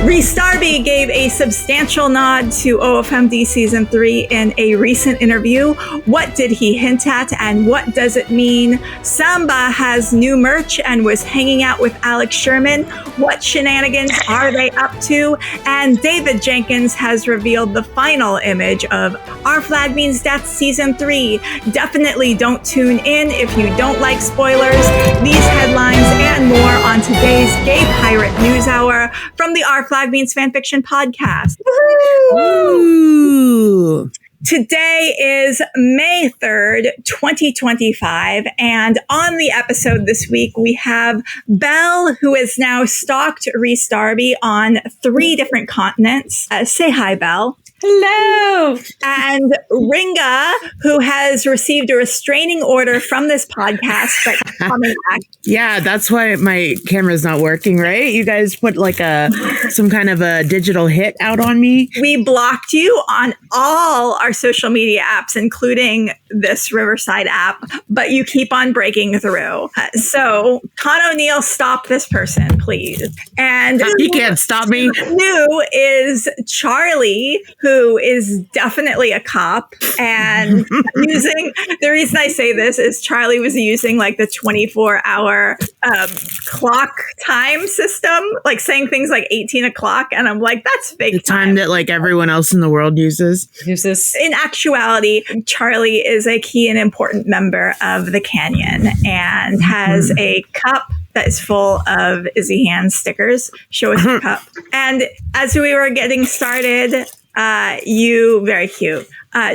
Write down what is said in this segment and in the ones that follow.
Rhys Darby gave a substantial nod to OFMD Season 3 in a recent interview. What did he hint at and what does it mean? Samba has new merch and was hanging out with Alex Sherman. What shenanigans are they up to? And David Jenkins has revealed the final image of Our Flag Means Death Season 3. Definitely don't tune in if you don't like spoilers. These headlines and more on today's Gay Pirate News Hour from the Our Flag Means Fanfiction podcast. Woo! Today is May 3rd, 2025, and on the episode this week, we have Belle, who has now stalked Rhys Darby on 3 different continents. Say hi, Belle. Hello. And Ringa, who has received a restraining order from this podcast, but coming back. Yeah, that's why my camera's not working, right? You guys put like some kind of a digital hit out on me. We blocked you on all our social media apps, including this Riverside app, but you keep on breaking through. So, Con O'Neill, stop this person, please. And you can't stop me. New is Charlie, who is definitely a cop and using, the reason I say this is Charlie was using like the 24-hour clock time system, like saying things like 18 o'clock. And I'm like, that's fake the time that like everyone else in the world uses. In actuality, Charlie is a key and important member of the Canyon and has a cup that is full of Izzy Hand stickers. Show us your cup. And as we were getting started, very cute.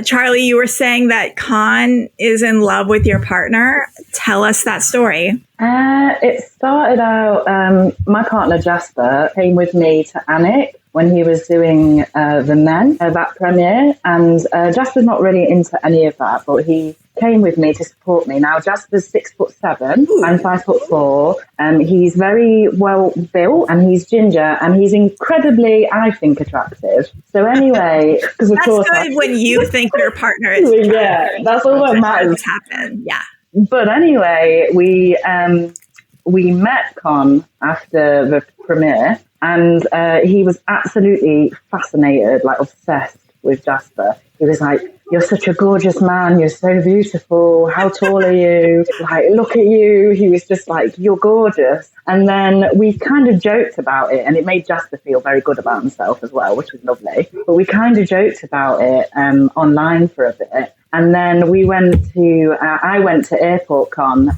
Charlie, you were saying that Con is in love with your partner. Tell us that story. It started out, my partner Jasper came with me to Anik when he was doing The Men, that premiere. And Jasper's not really into any of that, but he came with me to support me. Now, Jasper's 6'7", I'm 5'4". He's very well built and he's ginger and he's incredibly, I think, attractive. So anyway, because of course, that's good when you think your partner is attractive. Yeah, that's all that matters. Happen. Yeah. But anyway, we met Con after the premiere, and he was absolutely fascinated, like obsessed with Jasper. He was like, "You're such a gorgeous man. You're so beautiful. How tall are you? Like, look at you." He was just like, "You're gorgeous." And then we kind of joked about it, and it made Jasper feel very good about himself as well, which was lovely. But we kind of joked about it online for a bit. And then we went to, I went to Airport Con,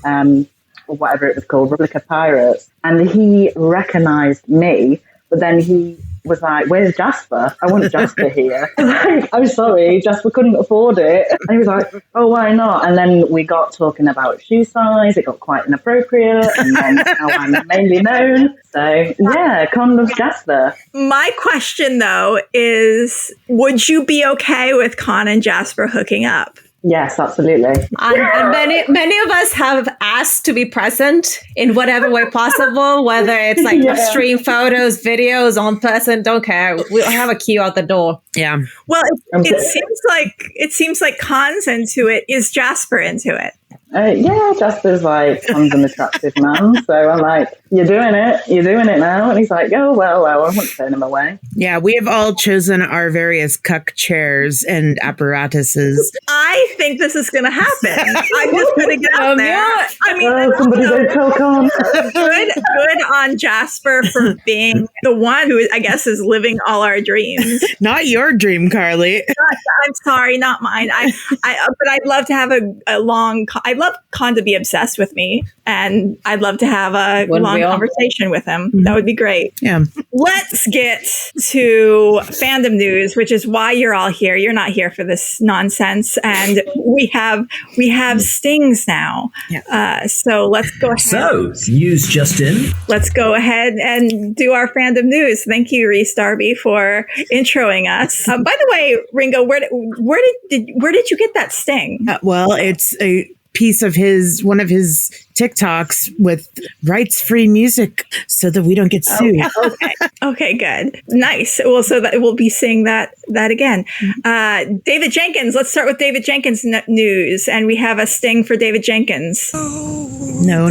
or whatever it was called, Republic of Pirates, and he recognized me, but then he was like, "Where's Jasper? I want Jasper here." I was like, "I'm sorry, Jasper couldn't afford it." And he was like, "Oh, why not?" And then we got talking about shoe size. It got quite inappropriate. And then now I'm mainly known. So yeah, Con loves Jasper. My question though is, would you be okay with Con and Jasper hooking up? Yes, absolutely. And many of us have asked to be present in whatever way possible, whether it's like stream photos, videos, on person, don't care. We'll have a queue out the door. Yeah. Well, it seems like Con's into it. Is Jasper into it? Yeah, Jasper's like, "Con's an attractive man." So I'm like, "You're doing it now." And he's like, "Oh, well, I won't turn him away." Yeah, we have all chosen our various cuck chairs and apparatuses. I think this is going to happen. I'm just going to get out there. Yeah. I mean, somebody don't tell Con. good on Jasper for being the one who I guess is living all our dreams. Not your dream, Carly. I'm sorry, not mine. But I'd love to have a long. I'd love Con to be obsessed with me, and I'd love to have a long conversation with him. Mm-hmm. That would be great. Yeah. Let's get to fandom news, which is why you're all here. You're not here for this nonsense, and we have stings now. Yeah. So let's go ahead. So news just in. Let's go ahead and do our fandom news. Thank you, Rhys Darby, for introing us. By the way, Ringo, where did you get that sting? Well, it's a piece of one of his TikToks with rights-free music so that we don't get sued. Okay, good. Nice. Well, so that we'll be seeing that again. David Jenkins, let's start with David Jenkins news. And we have a sting for David Jenkins. No.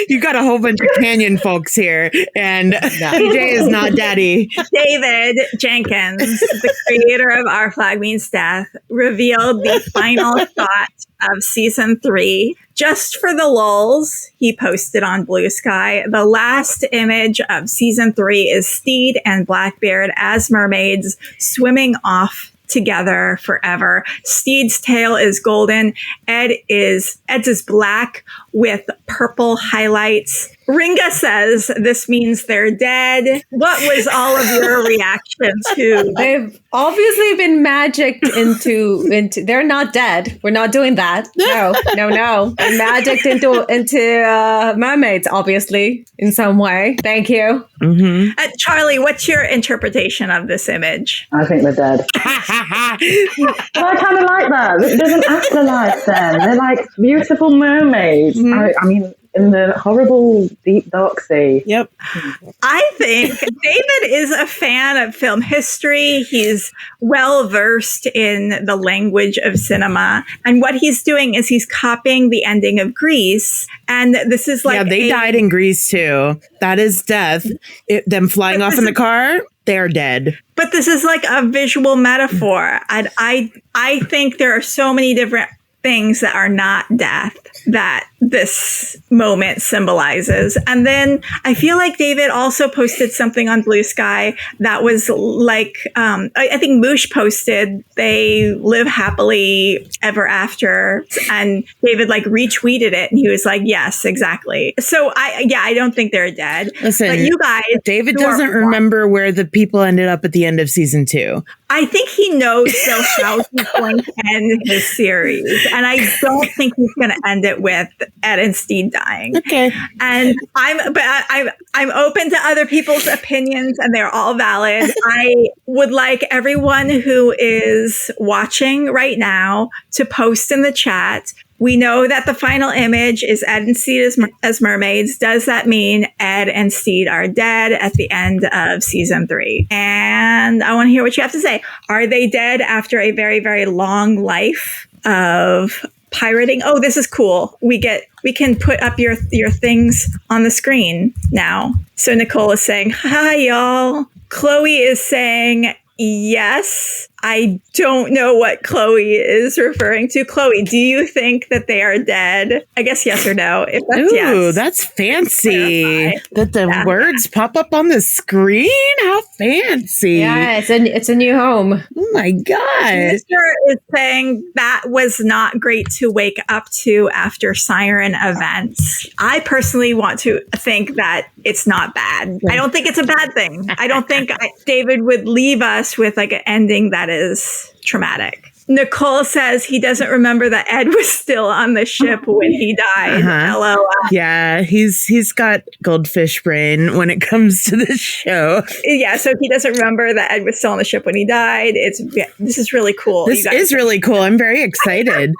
You got a whole bunch of Canyon folks here, and PJ is not daddy. David Jenkins, the creator of Our Flag Means Death, revealed the final shot of season 3. Just for the lulz, he posted on Blue Sky. The last image of season 3 is Steed and Blackbeard as mermaids swimming off together forever. Steed's tail is golden. Ed's is black with purple highlights. Ringa says this means they're dead. What was all of your reaction to? They've obviously been magicked into. They're not dead. We're not doing that. No. They're magicked into mermaids, obviously, in some way. Thank you. Mm-hmm. Charlie, what's your interpretation of this image? I think they're dead. But I kind of like that. There's an afterlife then. They're like beautiful mermaids. I mean, in the horrible deep dark sea. Yep. I think David is a fan of film history. He's well versed in the language of cinema. And what he's doing is he's copying the ending of Grease. And this is like... Yeah, they died in Grease too. That is death. Them flying off in the car, they're dead. But this is like a visual metaphor. And I think there are so many different things that are not death that this moment symbolizes. And then I feel like David also posted something on Blue Sky that was like, I think Moosh posted, they live happily ever after. And David like retweeted it and he was like, yes, exactly. So I don't think they're dead. Listen, but you guys, David doesn't remember where the people ended up at the end of season 2. I think he knows though how he's going to end his series. And I don't think he's going to end it with Ed and Steed dying. Okay. And I'm open to other people's opinions and they're all valid. I would like everyone who is watching right now to post in the chat. We know that the final image is Ed and Steed as mermaids. Does that mean Ed and Steed are dead at the end of season 3? And I want to hear what you have to say. Are they dead after a very, very long life of pirating? Oh, this is cool. We can put up your things on the screen now. So Nicole is saying, hi, y'all. Chloe is saying, yes. I don't know what Chloe is referring to. Chloe, do you think that they are dead? I guess yes or no. If that's yes. That's fancy. That the words pop up on the screen? How fancy. Yeah, it's a new home. Oh my God. Mr. is saying that was not great to wake up to after siren events. I personally want to think that it's not bad. I don't think it's a bad thing. I don't think David would leave us with like an ending that is traumatic. Nicole says he doesn't remember that Ed was still on the ship when he died. LOL. Yeah, he's got goldfish brain when it comes to this show. Yeah, so he doesn't remember that Ed was still on the ship when he died. This is really cool. This is really cool. I'm very excited.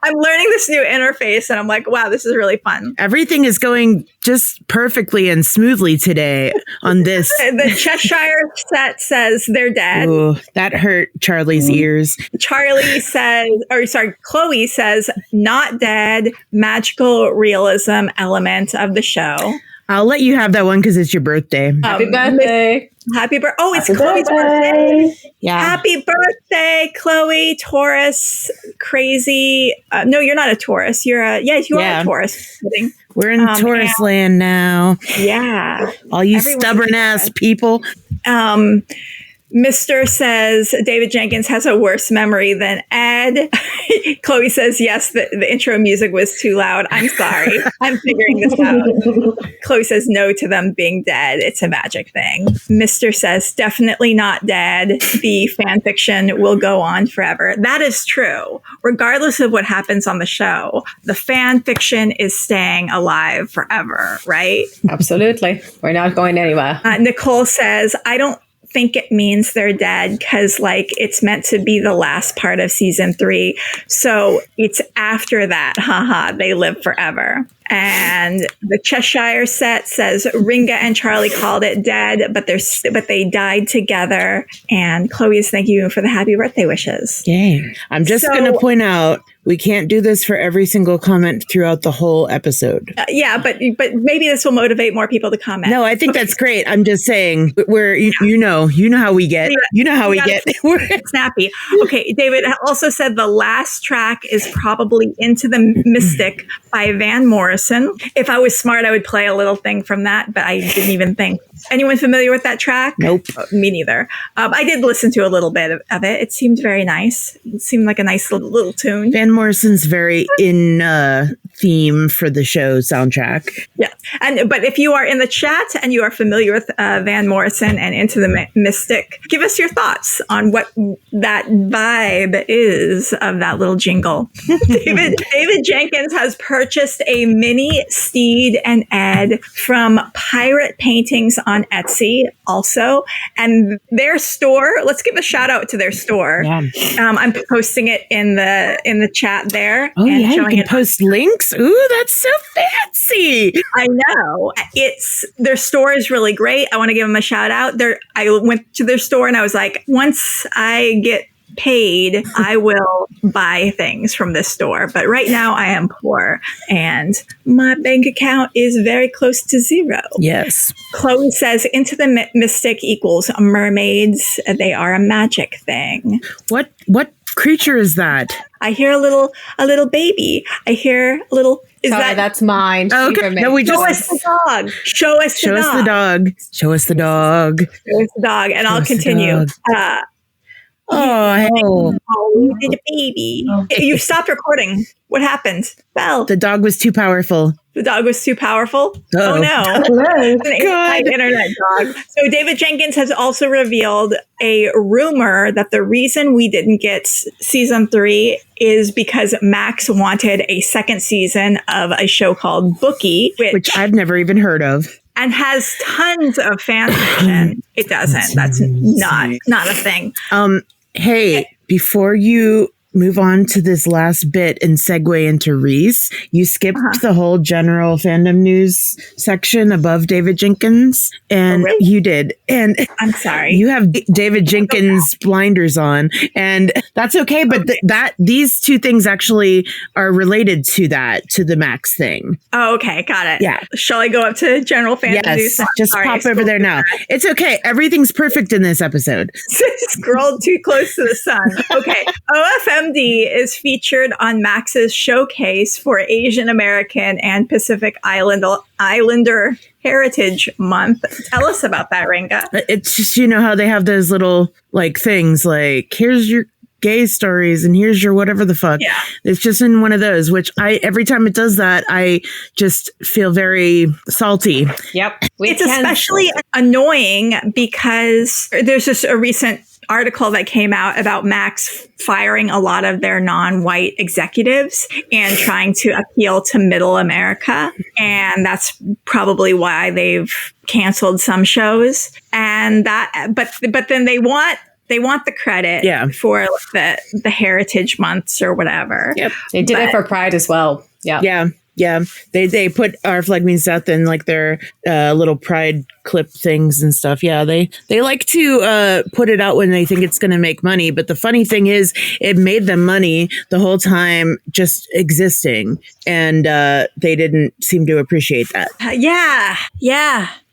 I'm learning this new interface and I'm like, wow, this is really fun. Everything is going just perfectly and smoothly today on this. The Cheshire set says they're dead. Ooh, that hurt Charlie's ears. Chloe says, not dead, magical realism element of the show. I'll let you have that one because it's your birthday. Happy birthday. Happy birthday. Oh, it's Chloe's birthday. Yeah. Happy birthday, Chloe, Taurus, crazy. No, you're not a Taurus. You are a Taurus. We're in Taurus land now. Yeah. All you stubborn ass people. Mr. says David Jenkins has a worse memory than Ed. Chloe says, yes, the intro music was too loud. I'm sorry. I'm figuring this out. Chloe says no to them being dead. It's a magic thing. Mr. says, definitely not dead. The fan fiction will go on forever. That is true. Regardless of what happens on the show, the fan fiction is staying alive forever, right? Absolutely. We're not going anywhere. Nicole says, I don't think it means they're dead because like it's meant to be the last part of season 3. So it's after that, haha, they live forever. And the Cheshire set says Ringa and Charlie called it dead, but they died together. And Chloe is thanking you for the happy birthday wishes. Yay. I'm just going to point out, we can't do this for every single comment throughout the whole episode. Yeah, but maybe this will motivate more people to comment. No, I think that's great. I'm just saying, you know how we get. You know how we get. We're snappy. Okay, David also said the last track is probably Into the Mystic by Van Morrison. If I was smart, I would play a little thing from that, but I didn't even think. Anyone familiar with that track? Nope. Me neither. I did listen to a little bit of it. It seemed very nice. It seemed like a nice little tune. Van Morrison's very in theme for the show soundtrack. Yeah. But if you are in the chat and you are familiar with Van Morrison and Into the Mystic, give us your thoughts on what that vibe is of that little jingle. David Jenkins has purchased a mini Steed and Ed from Pirate Paintings on Etsy also. And their store, let's give a shout out to their store. Yeah. I'm posting it in the chat there. Oh, and yeah, you can post links. Ooh, that's so fancy. I know. Their store is really great. I want to give them a shout out. I went to their store and I was like, once I get paid, I will buy things from this store. But right now I am poor and my bank account is very close to zero. Yes. Chloe says Into the Mystic equals mermaids. They are a magic thing. What creature is that? I hear a little baby. I hear a little. That's mine. Oh, okay. No, we just show us the dog. Show us the dog. Show us the dog. Show us the dog. And I'll continue. Oh, the baby. You stopped recording. What happened? Well, the dog was too powerful. The dog was too powerful? Oh no. It's an internet dog. So David Jenkins has also revealed a rumor that the reason we didn't get season 3 is because Max wanted a second season of a show called Bookie, which I've never even heard of. And has tons of fan fiction. It doesn't. That's not a thing. Hey, before you move on to this last bit and segue into Rhys, you skipped the whole general fandom news section above David Jenkins, and really? You did. And I'm sorry. You have David Jenkins blinders on, and that's okay. But these two things actually are related to the Max thing. Oh, okay. Got it. Yeah. Shall I go up to general fandom news? Just pop over there now. It's okay. Everything's perfect in this episode. Scrolled too close to the sun. Okay. OFMD is featured on Max's showcase for Asian American and Pacific Islander Heritage Month. Tell us about that, Ringa. It's just, how they have those little things like, here's your gay stories and here's your whatever the fuck. Yeah. It's just in one of those, which every time it does that, I just feel very salty. Yep. It's especially annoying because there's just a recent article that came out about Max firing a lot of their non-white executives and trying to appeal to middle America. And that's probably why they've canceled some shows. And but then they want the credit for the Heritage Months or whatever. Yep. They did it for Pride as well. Yeah. Yeah. Yeah. They put Our Flag Means Death in their little Pride clip things and stuff. Yeah. They like to put it out when they think it's going to make money. But the funny thing is it made them money the whole time just existing. And they didn't seem to appreciate that. Yeah.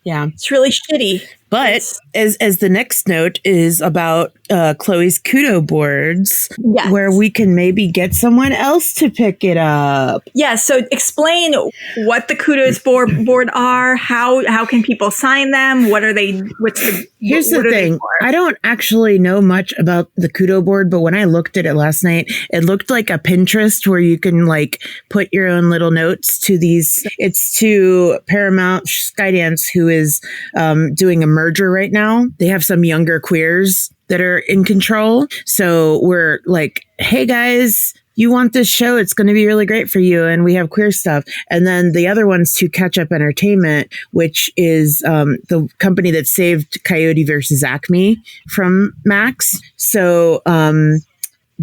It's really shitty. But as the next note is about Chloe's Kudo boards, where we can maybe get someone else to pick it up. Yeah, so explain what the Kudos board are. How can people sign them? What are they? Here's the thing. I don't actually know much about the Kudo board, but when I looked at it last night, it looked like a Pinterest where you can put your own little notes to these. It's to Paramount Skydance, who is doing a merger right now. They have some younger queers that are in control. So we're like, hey guys, you want this show, it's going to be really great for you. And we have queer stuff. And then the other one's to Catch Up Entertainment, which is the company that saved Coyote versus Acme from Max. So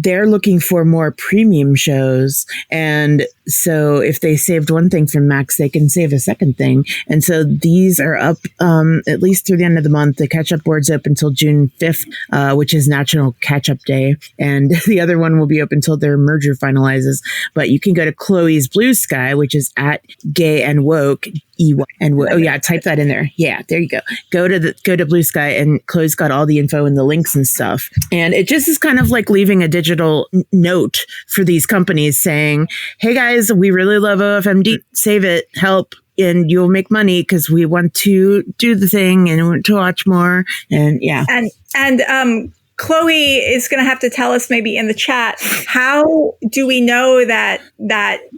they're looking for more premium shows. And so if they saved one thing from Max, they can save a second thing. And so these are up at least through the end of the month. The catch-up board's up until June 5th, which is National Catch-Up Day. And the other one will be up until their merger finalizes. But you can go to Chloe's Blue Sky, which is at Gay and Woke. Oh yeah, type that in there. Yeah, there you go. Go to Blue Sky, and Chloe's got all the info and the links and stuff. And it just is kind of like leaving a digital note for these companies saying, "Hey guys, we really love OFMD. Save it, help, and you'll make money because we want to do the thing and we want to watch more." And yeah, and Chloe is going to have to tell us maybe in the chat, how do we know that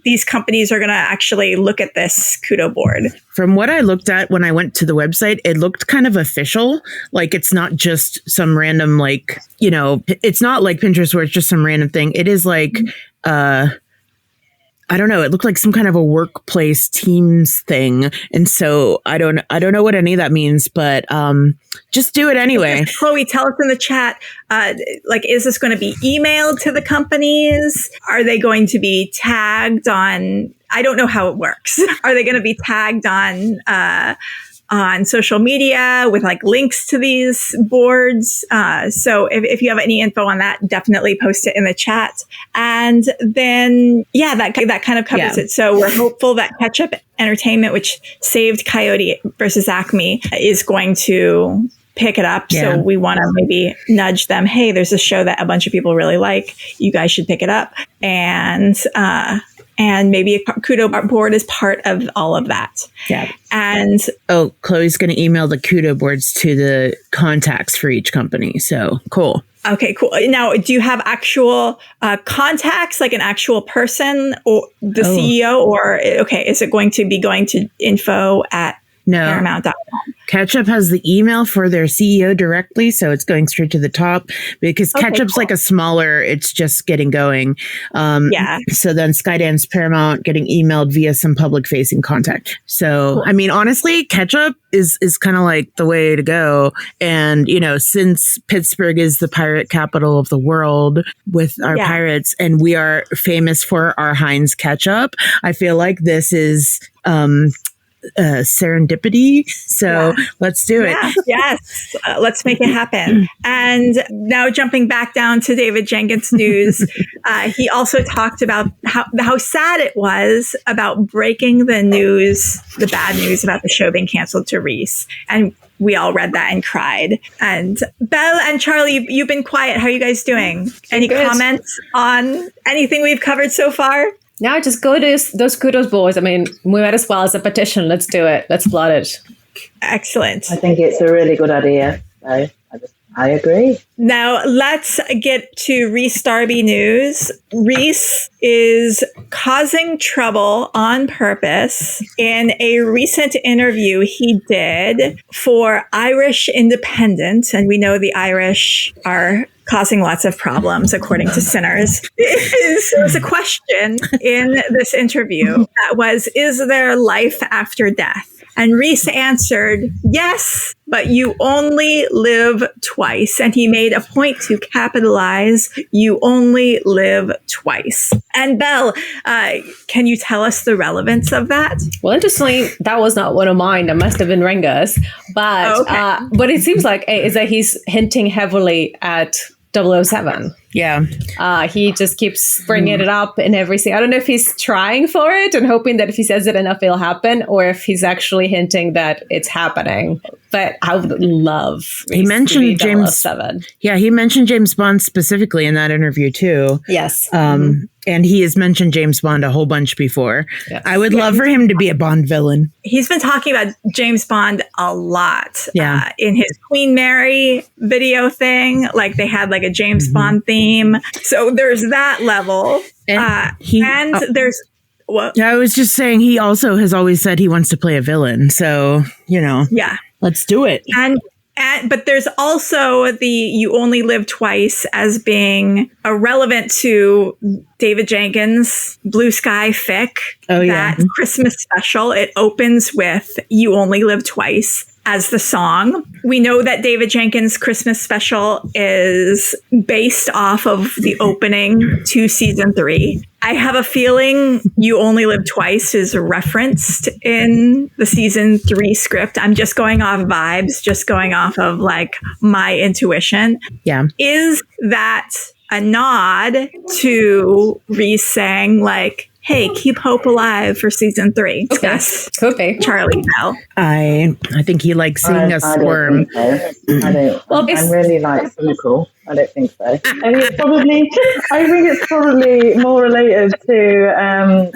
these companies are going to actually look at this Kudo board? From what I looked at when I went to the website, it looked kind of official. Like it's not just some random, like, it's not like Pinterest where it's just some random thing. It is like, I don't know. It looked like some kind of a workplace Teams thing. And so I don't know what any of that means, but just do it anyway. Chloe, tell us in the chat, is this going to be emailed to the companies? Are they going to be tagged on? I don't know how it works. Are they going to be tagged on social media with like links to these boards? So if you have any info on that, definitely post it in the chat. And then, yeah, that kind of covers it. So we're hopeful that Catch Up Entertainment, which saved Coyote versus Acme, is going to pick it up. Yeah. So we want to maybe nudge them. Hey, there's a show that a bunch of people really like. You guys should pick it up. And maybe a Kudo board is part of all of that. Yeah. And Chloe's going to email the Kudo boards to the contacts for each company. So cool. Okay, cool. Now, do you have actual contacts, like an actual person or the CEO, or is it going to be going to info at Paramount.com? Catch-Up has the email for their CEO directly, so it's going straight to the top because Catch-Up's like a smaller, it's just getting going. So then Skydance Paramount getting emailed via some public-facing contact. So, cool. I mean, honestly, Catch-Up is kind of like the way to go. And, since Pittsburgh is the pirate capital of the world with our pirates, and we are famous for our Heinz ketchup, I feel like this is serendipity. So let's do it. Yes. Let's make it happen. And now jumping back down to David Jenkins' news, he also talked about how sad it was about breaking the bad news about the show being canceled to Rhys. And we all read that and cried. And Belle and Charlie, you've been quiet. How are you guys doing? Any comments on anything we've covered so far? No, just go to those Kudos boards. I mean, we might as well as a petition. Let's do it. Let's flood it. Excellent. I think it's a really good idea. So I agree. Now let's get to Rhys Darby news. Rhys is causing trouble on purpose. In a recent interview he did for Irish Independent, and we know the Irish are causing lots of problems, according to sinners. There was a question in this interview that was, is there life after death? And Rhys answered, yes, but you only live twice. And he made a point to capitalize, you only live twice. And Belle, can you tell us the relevance of that? Well, interestingly, that was not one of mine. That must have been Ringa's. But but it seems like is that he's hinting heavily at 007. Yeah. He just keeps bringing it up in every scene. I don't know if he's trying for it and hoping that if he says it enough, it'll happen, or if he's actually hinting that it's happening. But I would love he mentioned James 007. Yeah, he mentioned James Bond specifically in that interview too. Yes. And he has mentioned James Bond a whole bunch before. Yes. I would love for him to be a Bond villain. He's been talking about James Bond a lot. In his Queen Mary video thing, like they had like a James Bond theme. So there's that level. And there's what? I was just saying he also has always said he wants to play a villain. So, let's do it. But there's also the You Only Live Twice as being relevant to David Jenkins' Blue Sky Fic. Oh, yeah. That Christmas special. It opens with You Only Live Twice as the song. We know that David Jenkins' Christmas special is based off of the opening to season 3. I have a feeling You Only Live Twice is referenced in the season 3 script. I'm just going off vibes, just going off of like my intuition. Yeah. Is that a nod to Rhys saying like, hey, keep hope alive for season 3? Okay. Yes. Could be. Charlie Bell. I think he likes seeing us squirm. I'm really like cynical. I don't think so. I think it's probably more related to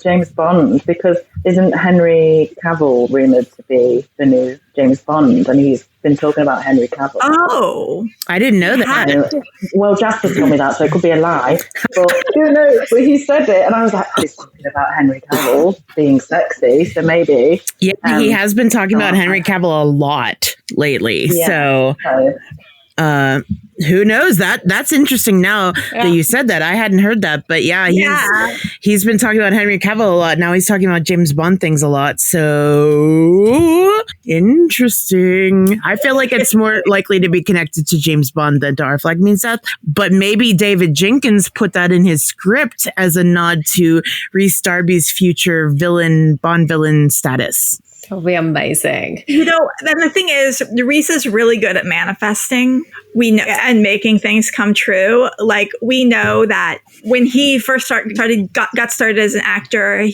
James Bond, because isn't Henry Cavill rumoured to be the new James Bond? And he's been talking about Henry Cavill. Oh, I didn't know that. Well, Jasper told me that, so it could be a lie. But but he said it, and I was like, oh, he's talking about Henry Cavill being sexy, so maybe. Yeah, he has been talking about Henry Cavill a lot lately. Yeah, so who knows? That's interesting now that you said that. I hadn't heard that, but he's been talking about Henry Cavill a lot. Now he's talking about James Bond things a lot. So interesting. I feel like it's more likely to be connected to James Bond than to Our Flag Means Death. But maybe David Jenkins put that in his script as a nod to Rhys Darby's future Bond villain status. It'll be amazing. You know, and the thing is, Rhys is really good at manifesting. We know, and making things come true. Like, we know that when he first got started as an actor,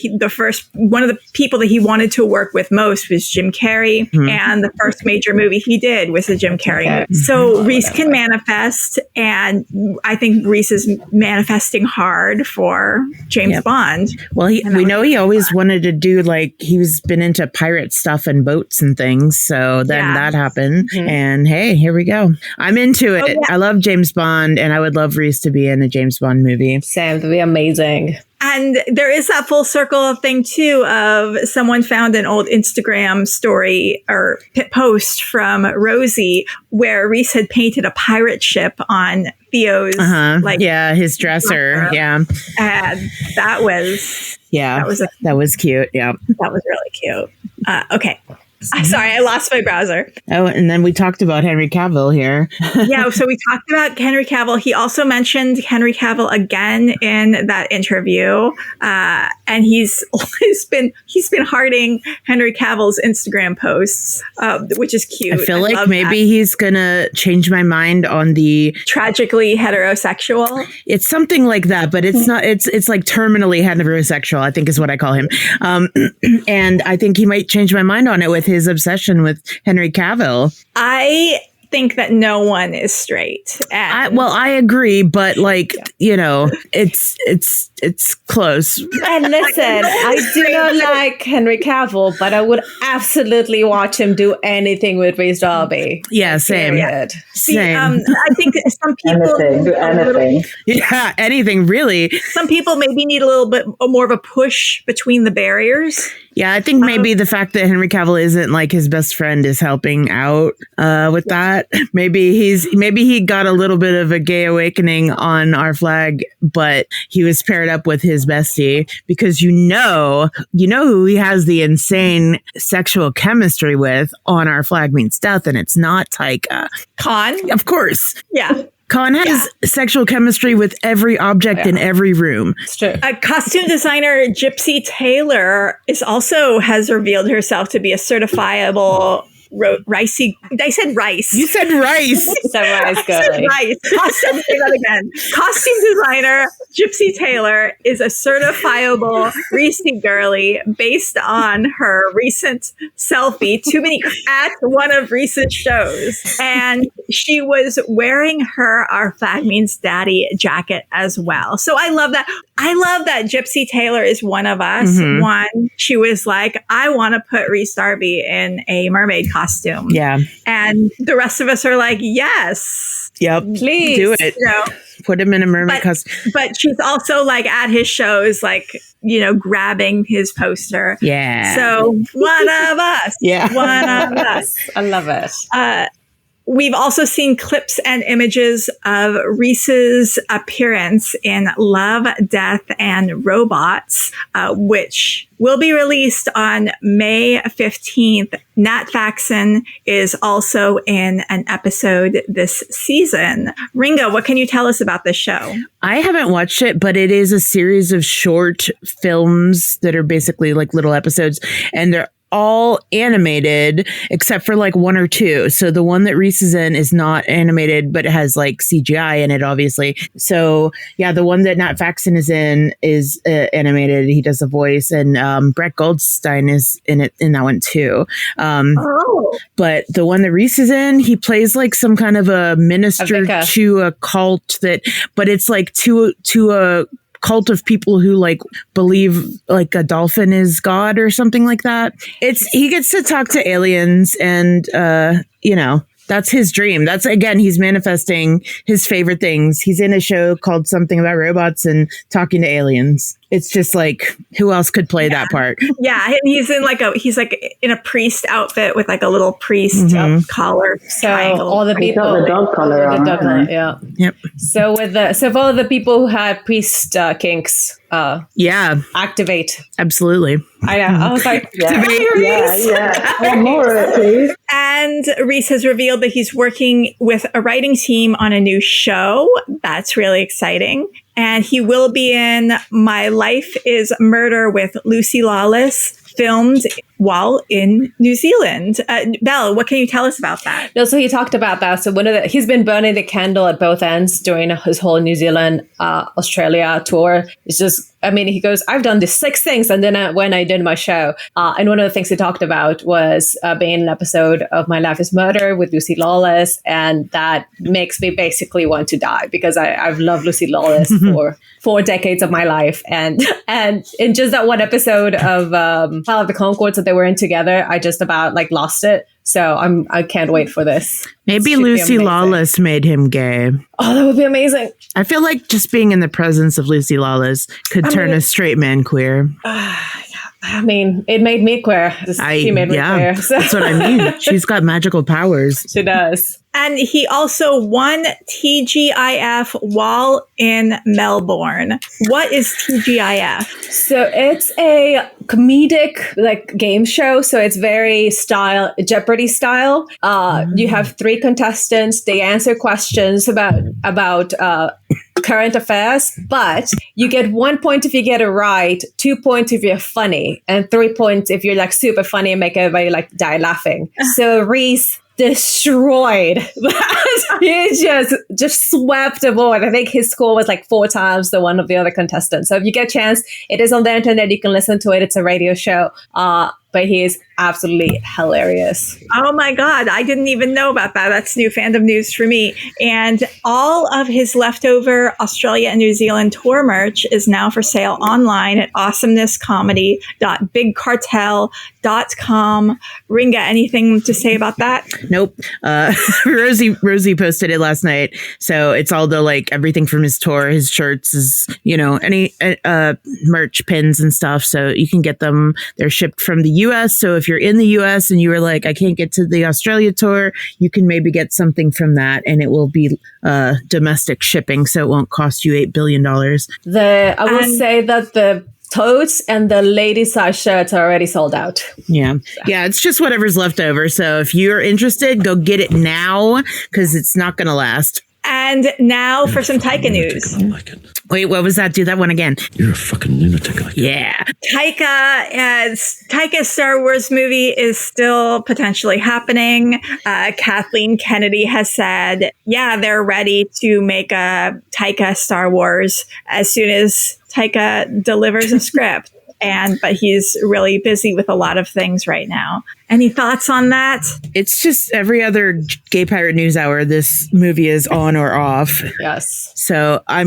one of the people that he wanted to work with most was Jim Carrey, and the first major movie he did was the Jim Carrey movie. So Rhys can manifest, and I think Rhys is manifesting hard for James Bond. Well, we know he always wanted to do, like, he's been into pirate stuff and boats and things, so then that happened, and hey, here we go. I'm into it. I love James Bond, and I would love Rhys to be in a James Bond movie. Sam, that'd be amazing. And there is that full circle thing too of someone found an old Instagram story or post from Rosie where Rhys had painted a pirate ship on Theo's his dresser. Yeah. And that was that was cute. Yeah. That was really cute. Okay. Sorry, I lost my browser. Oh, and then we talked about Henry Cavill here. So we talked about Henry Cavill. He also mentioned Henry Cavill again in that interview, and he's been hearting Henry Cavill's Instagram posts, which is cute. I feel like maybe he's gonna change my mind on the tragically heterosexual. It's something like that, but it's not. It's like terminally heterosexual, I think is what I call him. And I think he might change my mind on it with his obsession with Henry Cavill. I think that no one is straight. I agree, but it's close. And listen, I do not like Henry Cavill, but I would absolutely watch him do anything with Rhys Darby. Yeah, same. Period. Same. I think some people anything. Yeah, anything really. Some people maybe need a little bit more of a push between the barriers. Yeah, I think maybe the fact that Henry Cavill isn't like his best friend is helping out with that. Maybe he got a little bit of a gay awakening on Our Flag, but he was paired up with his bestie because you know who he has the insane sexual chemistry with on Our Flag Means Death, and it's not Taika. Con? Of course. Yeah. Con has sexual chemistry with every object in every room. It's true. A costume designer, Gypsy Taylor, has revealed herself to be a certifiable ricey. I said rice. You said rice. Rice, girly. Rice. Costume. Say that again. Costume designer Gypsy Taylor is a certifiable Reese girly based on her recent selfie at one of Reese's shows, and she was wearing her Our Flag Means Daddy jacket as well. So I love that. I love that Gypsy Taylor is one of us. One, she was like, I want to put Rhys Darby in a mermaid costume. Yeah. And the rest of us are like, yes. Yep. Please. Do it. Put him in a mermaid costume. But she's also like at his shows, like grabbing his poster. Yeah. So one of us. Yeah. One of us. I love it. We've also seen clips and images of Rhys's appearance in Love, Death, and Robots, which will be released on May 15th. Nat Faxon is also in an episode this season. Ringo, what can you tell us about this show? I haven't watched it, but it is a series of short films that are basically like little episodes, and they're all animated except for like one or two. So the one that Rhys is in is not animated, but it has like CGI in it, obviously. So yeah, the one that Nat Faxon is in is animated. He does the voice, and Brett Goldstein is in that one too. But the one that Rhys is in, he plays like some kind of a minister to a cult but it's like to a cult of people who like believe like a dolphin is God or something like that. He gets to talk to aliens, and that's his dream. That's, again, he's manifesting his favorite things. He's in a show called Something About Robots and talking to aliens. It's just like, who else could play that part? Yeah, and he's in a priest outfit with like a little priest collar. So triangle. all the people, got the dog collar on, yeah. Yep. So for all the people who had priest kinks, activate. Absolutely. I know. I was like, yeah. More, please. And Rhys has revealed that he's working with a writing team on a new show. That's really exciting. And he will be in My Life is Murder with Lucy Lawless, filmed while in New Zealand. Belle, what can you tell us about that? No, so he talked about that. So he's been burning the candle at both ends during his whole New Zealand, Australia tour. It's just, he goes, I've done these 6 things. And then when I did my show, and one of the things he talked about was being in an episode of My Life is Murder with Lucy Lawless. And that makes me basically want to die, because I've loved Lucy Lawless for 4 decades of my life. And in just that one episode of Pile of the Concords that they were in together, I just about like lost it. So I can't wait for this. Maybe Lucy Lawless made him gay. Oh, that would be amazing. I feel like just being in the presence of Lucy Lawless could turn a straight man queer. It made me queer. She made me queer. So. That's what I mean. She's got magical powers. She does. And he also won TGIF while in Melbourne. What is TGIF? So it's a comedic game show. So it's very Jeopardy style. You have 3 contestants. They answer questions about current affairs, but you get 1 point if you get it right, 2 points if you're funny, and 3 points if you're like super funny and make everybody like die laughing. So Rhys destroyed that. He just swept the board. I think his score was like 4 times the one of the other contestants. So if you get a chance, it is on the internet. You can listen to it. It's a radio show. But he is absolutely hilarious. Oh my God. I didn't even know about that. That's new fandom news for me. And all of his leftover Australia and New Zealand tour merch is now for sale online at awesomnesscomedy.bigcartel.com. Ringa, anything to say about that? Nope. Rosie posted it last night. So it's all the everything from his tour, his shirts, his, any merch, pins and stuff. So you can get them. They're shipped from the US. So if you're in the US and you were like, I can't get to the Australia tour, you can maybe get something from that, and it will be domestic shipping. So it won't cost you $8 billion. I will say that the totes and the lady size shirts are already sold out. Yeah. It's just whatever's left over. So if you're interested, go get it now, because it's not going to last. And now for some Taika news. Wait, what was that? Do that one again. You're a fucking lunatic. Yeah. Taika's Star Wars movie is still potentially happening. Kathleen Kennedy has said, they're ready to make a Taika Star Wars as soon as Taika delivers a script. But he's really busy with a lot of things right now. Any thoughts on that? It's just every other Gay Pirate News Hour, this movie is on or off. Yes. So, I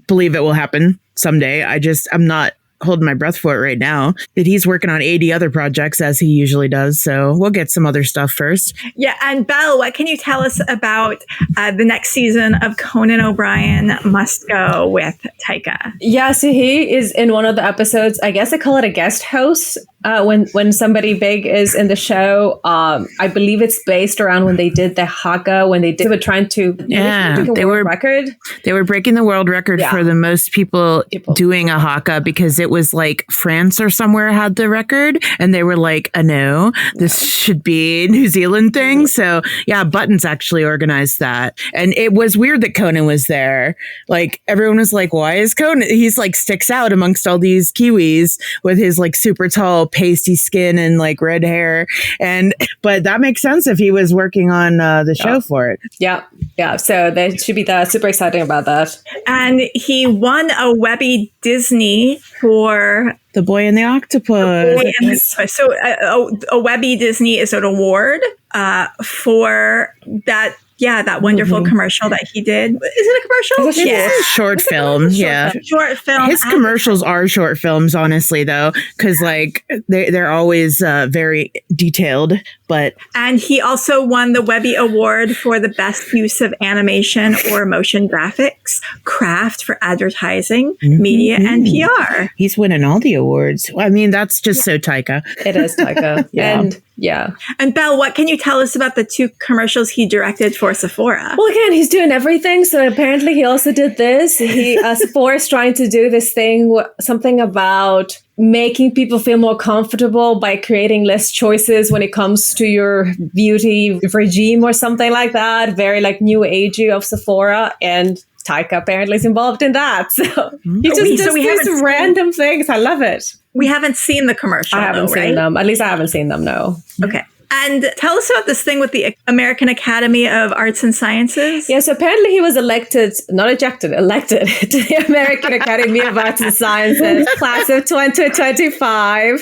believe it will happen someday. I'm not holding my breath for it right now. But he's working on 80 other projects as he usually does. So we'll get some other stuff first. Yeah. And Belle, what can you tell us about the next season of Conan O'Brien Must Go with Taika? Yeah, so he is in one of the episodes. I guess they call it a guest host. When somebody big is in the show, I believe it's based around when they did the haka, when they were trying to they were record. They were breaking the world record for the most people doing a haka, because it was like France or somewhere had the record, and they were like, no, this should be a New Zealand thing. So yeah, Buttons actually organized that, and it was weird that Conan was there. Like everyone was like, why is Conan? He's like sticks out amongst all these Kiwis with his like super tall pasty skin and like red hair, but that makes sense if he was working on the show for it. Yeah, so they should be super exciting about that. And he won a Webby Disney for The Boy and the Octopus. So a Webby Disney is an award for that. Yeah, that wonderful commercial that he did. Is it a commercial? It's a short film. Short film. His commercials are short films, honestly, though, because like they're always very detailed. And he also won the Webby Award for the best use of animation or motion graphics, craft for advertising, media, and PR. He's winning all the awards. I mean, that's just so Taika. It is Taika. And Belle, what can you tell us about the 2 commercials he directed for Sephora? Well, again, he's doing everything. So apparently he also did this. Sephora's trying to do this thing, something about making people feel more comfortable by creating less choices when it comes to your beauty regime or something like that. Very like new agey of Sephora, and Taika apparently is involved in that. So he just does these random things. I love it. We haven't seen the commercial. I haven't seen them. At least I haven't seen them, no. Okay. And tell us about this thing with the American Academy of Arts and Sciences. Yeah, so apparently he was elected to the American Academy of Arts and Sciences, class of 2025.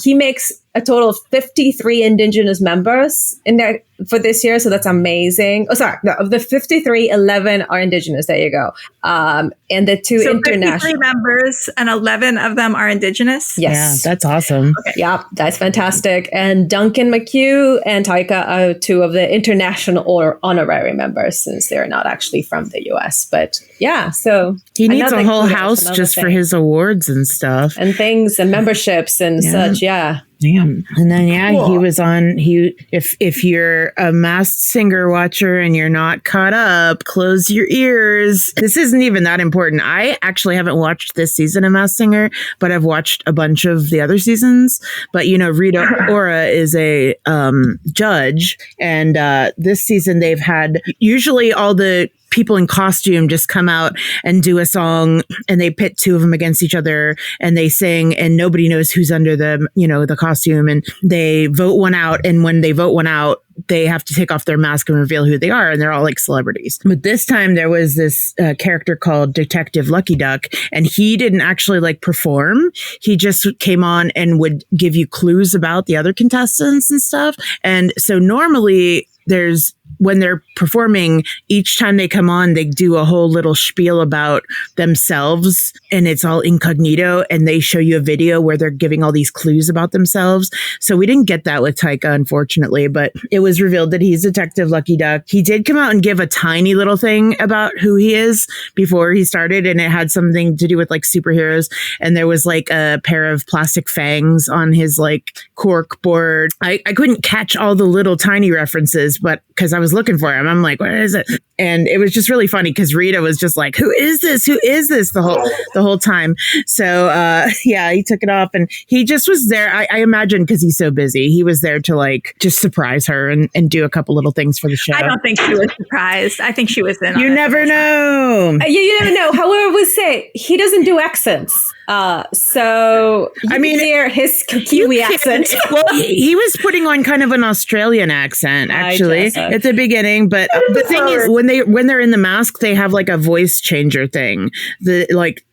He makes a total of 53 Indigenous members in there for this year. So that's amazing. Oh, sorry. No, of the 53, 11 are Indigenous. There you go. And the 2 international 53 members and 11 of them are Indigenous. Yes. Yeah, that's awesome. Okay. Yeah, that's fantastic. And Duncan McHugh and Taika are 2 of the international or honorary members, since they're not actually from the US. But yeah, so he needs a whole house just for his awards and stuff and things and memberships and such. Yeah. Damn. And then cool. He was on if you're a Masked Singer watcher and you're not caught up, close your ears. This isn't even that important. I actually haven't watched this season of Masked Singer, but I've watched a bunch of the other seasons. But Rita Ora is a judge, and this season they've had usually all the people in costume just come out and do a song, and they pit 2 of them against each other and they sing, and nobody knows who's under the costume, and they vote one out. And when they vote one out, they have to take off their mask and reveal who they are, and they're all like celebrities. But this time there was this character called Detective Lucky Duck, and he didn't actually like perform. He just came on and would give you clues about the other contestants and stuff. And so normally when they're performing, each time they come on, they do a whole little spiel about themselves, and it's all incognito, and they show you a video where they're giving all these clues about themselves. So we didn't get that with Taika, unfortunately, but it was revealed that he's Detective Lucky Duck. He did come out and give a tiny little thing about who he is before he started, and it had something to do with like superheroes, and there was like a pair of plastic fangs on his like cork board. I couldn't catch all the little tiny references, but because I was looking for him, I'm like, what is it? And it was just really funny because Rita was just like, who is this? Who is this? The whole time. So he took it off, and he just was there. I imagine because he's so busy, he was there to like just surprise her and do a couple little things for the show. I don't think she was surprised. I think she was in. You never know. You never know. However, we'll say he doesn't do accents. So you can hear his Kiwi accent. Well, he was putting on kind of an Australian accent actually at the beginning, but the thing is, when they're in the mask, they have like a voice changer thing that like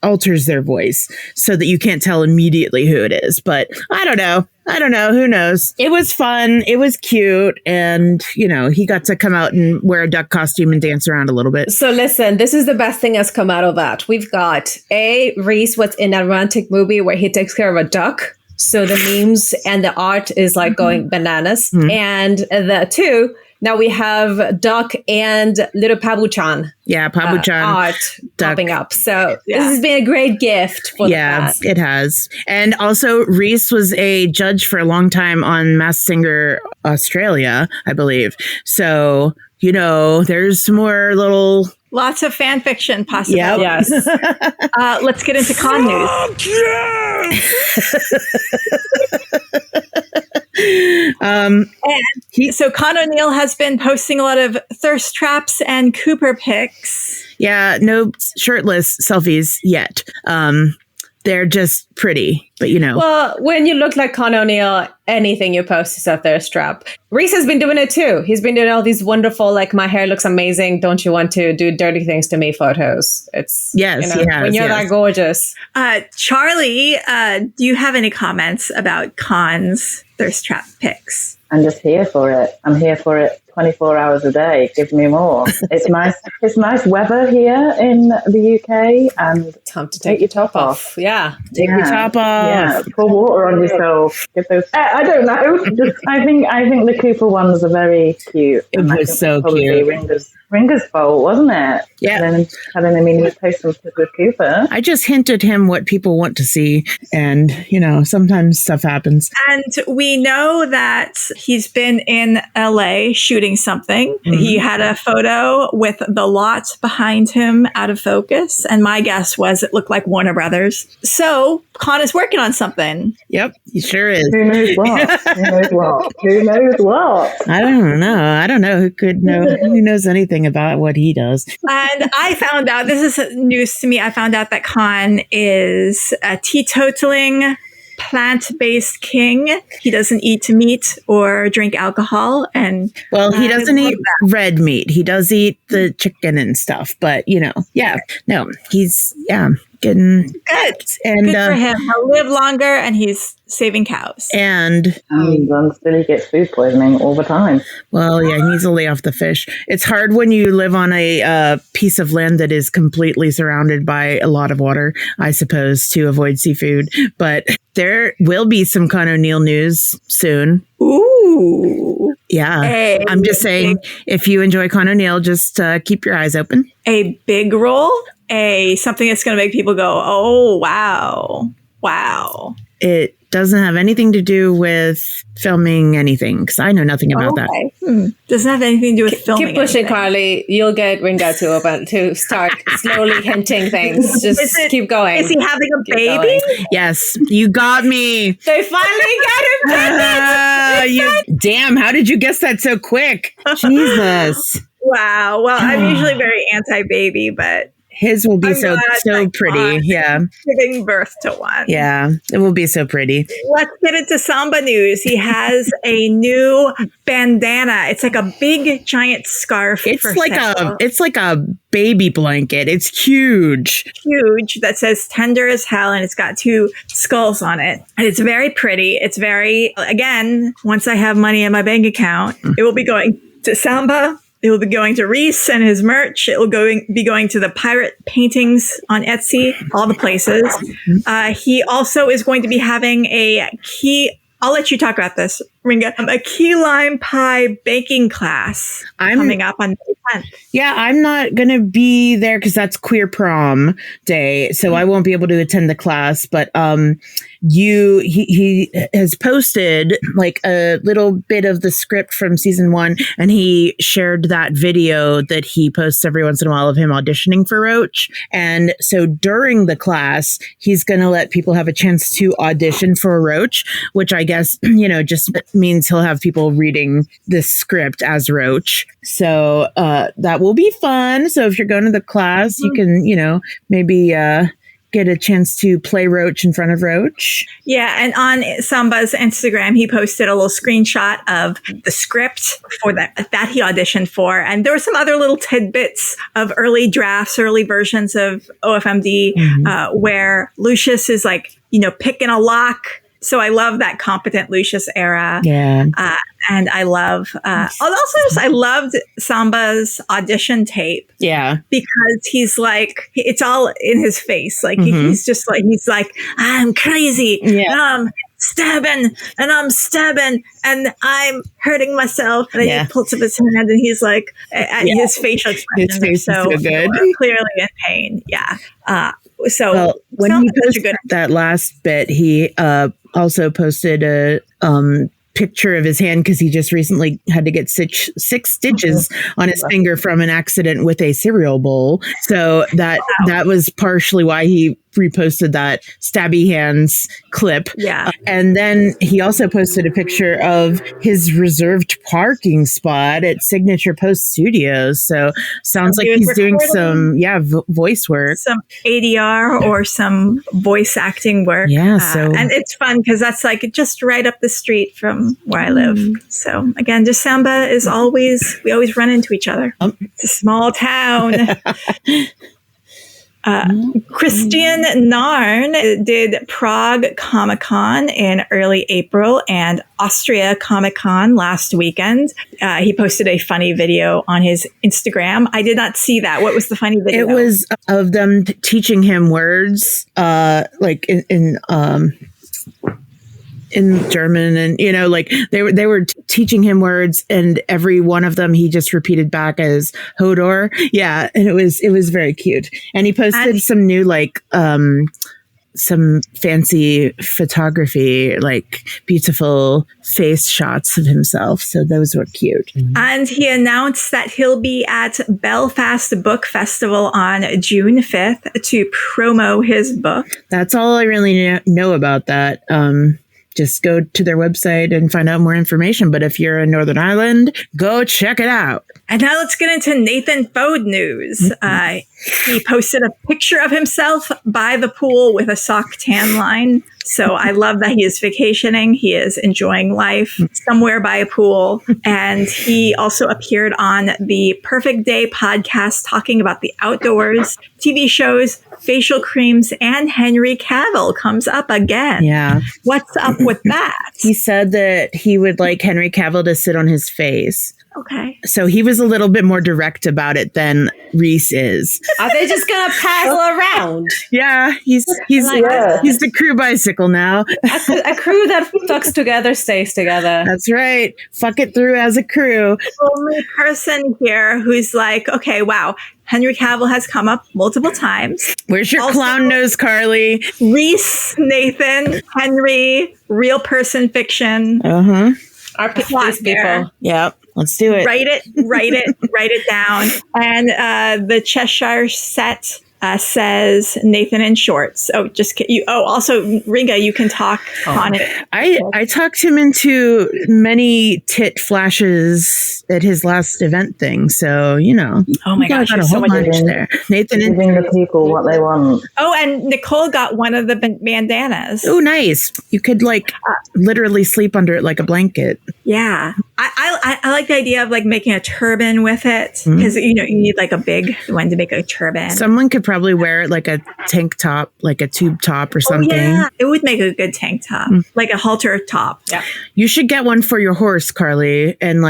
alters their voice so that you can't tell immediately who it is. But I don't know. I don't know. Who knows? It was fun. It was cute. And, he got to come out and wear a duck costume and dance around a little bit. So listen, this is the best thing that's come out of that. We've got Rhys was in a romantic movie where he takes care of a duck. So the memes and the art is like going bananas. And the two, now we have Duck and little Pabu-chan. Yeah, Pabu-chan. Art popping up. So this has been a great gift for the fans. It has. And also, Rhys was a judge for a long time on Masked Singer Australia, I believe. So, there's more little... Lots of fan fiction possibilities. Yep. Yes. Let's get into con news. So Con O'Neill has been posting a lot of thirst traps and Cooper pics. Yeah, no shirtless selfies yet. They're just pretty, but Well, when you look like Con O'Neill, anything you post is a thirst trap. Rhys has been doing it too. He's been doing all these wonderful, like, my hair looks amazing. Don't you want to do dirty things to me photos? It's, he has, when you're that gorgeous. Charlie, do you have any comments about Con's thirst trap pics? I'm just here for it. I'm here for it 24 hours a day. Give me more. It's nice. It's nice weather here in the UK, and time to take your top off. Yeah, take your top off. Yeah, pour water on yourself. Get those. I don't know. I think the Cooper ones are very cute. It was so cute. Ringer's fault, wasn't it? Yeah. Telling him he needs to post some stuff with Cooper. I just hinted him what people want to see, and sometimes stuff happens. And we know that he's been in LA shooting something. He had a photo with the lot behind him out of focus, and my guess was it looked like Warner Brothers. So Con is working on something. Yep, he sure is. Who knows what? Who knows what? Who knows what? I don't know who could know. Who knows anything about what he does? And I found out, this is news to me, I found out that Con is a teetotaling, plant-based king. He doesn't eat meat or drink alcohol. And he doesn't eat red meat. He does eat the chicken and stuff, but he's getting good. And good for him. He'll live longer, and he's saving cows. And still he gets food poisoning all the time. Well, yeah, he needs to lay off the fish. It's hard when you live on a piece of land that is completely surrounded by a lot of water, I suppose, to avoid seafood. But there will be some Con O'Neill news soon. Ooh. Yeah. I'm just saying, if you enjoy Con O'Neill, just keep your eyes open. A big role? Something that's going to make people go, oh, wow. It doesn't have anything to do with filming anything, because I know nothing about that. Doesn't have anything to do with filming. Keep pushing, anything. Carly. You'll get Ringo to start slowly hinting things. Just keep going. Is he having a baby? Going. Yes, you got me. They finally got him. Damn! How did you guess that so quick? Jesus! Wow. Well, I'm usually very anti-baby, but his will be so pretty. Yeah. Giving birth to one. Yeah. It will be so pretty. Let's get into Samba news. He has a new bandana. It's like a big giant scarf. It's like a baby blanket. It's huge. Huge. That says tender as hell, and it's got 2 skulls on it. And it's very pretty. It's very, again, once I have money in my bank account, it will be going to Samba. It will be going to Rhys and his merch. It will be going to the pirate paintings on Etsy, all the places. He also is going to be having I'll let you talk about this, Ringa. A key lime pie baking class coming up on May 10th. Yeah, I'm not going to be there because that's queer prom day, so I won't be able to attend the class. But he has posted like a little bit of the script from season 1, and he shared that video that he posts every once in a while of him auditioning for Roach. And so during the class, he's going to let people have a chance to audition for Roach, which I guess, just means he'll have people reading this script as Roach. So that will be fun. So if you're going to the class, you can, maybe get a chance to play Roach in front of Roach. Yeah, and on Samba's Instagram, he posted a little screenshot of the script for that he auditioned for. And there were some other little tidbits of early drafts, early versions of OFMD, where Lucius is like, picking a lock, So I love that competent Lucius era. Yeah. And I love, I loved Samba's audition tape. Yeah. Because he's like, it's all in his face. Like, he's just like, I'm crazy. Yeah. And I'm stabbing and I'm hurting myself. And then he pulls up his hand and he's like, his facial expressions His face are so is so good. clearly in pain. Yeah. When he posted that last bit, he also posted a picture of his hand because he just recently had to get six stitches on his finger from an accident with a cereal bowl. So that was partially why he reposted that stabby hands clip. Yeah. And then he also posted a picture of his reserved parking spot at Signature Post Studios. So sounds like he's doing some voice work, some ADR or some voice acting work. Yeah. And it's fun because that's like just right up the street from where I live. So again, just Samba is we always run into each other. It's a small town. Christian Narn did Prague Comic-Con in early April and Austria Comic-Con last weekend. He posted a funny video on his Instagram. I did not see that. What was the funny video? It was of them teaching him words, like in German, and like they were teaching him words, and every one of them he just repeated back as Hodor. Yeah, and it was very cute. And he posted some new some fancy photography, like beautiful face shots of himself. So those were cute. And he announced that he'll be at Belfast Book Festival on June 5th to promo his book. That's all I really know about that. Just go to their website and find out more information. But if you're in Northern Ireland, go check it out. And now let's get into Nathan Fode news. He posted a picture of himself by the pool with a sock tan line. So I love that he is vacationing. He is enjoying life somewhere by a pool. And he also appeared on the Perfect Day podcast talking about the outdoors, TV shows, facial creams, and Henry Cavill comes up again. Yeah. What's up with that? He said that he would like Henry Cavill to sit on his face. Okay. So he was a little bit more direct about it than Rhys is. Are they just gonna paddle around? Yeah, he's the crew bicycle now. A crew that fucks together stays together. That's right. Fuck it through as a crew. The only person here who's like, okay, wow, Henry Cavill has come up multiple times. Where's your Also, clown nose, Carly? Rhys, Nathan, Henry, real person fiction. Our these people. Yep. Let's do it. Write it down. And the Cheshire set says Nathan in shorts. Also, Ringa, you can talk on it. I talked him into many tit flashes at his last event thing. So, oh my gosh, got a whole bunch there. Nathan giving the people what they want. Oh, and Nicole got one of the bandanas. Oh, nice. You could literally sleep under it like a blanket. Yeah. I like the idea of making a turban with it because you need like a big one to make a turban. Someone could probably wear it like a tank top, like a tube top or something. Yeah, it would make a good tank top, like a halter top. Yeah. You should get one for your horse, Carly, and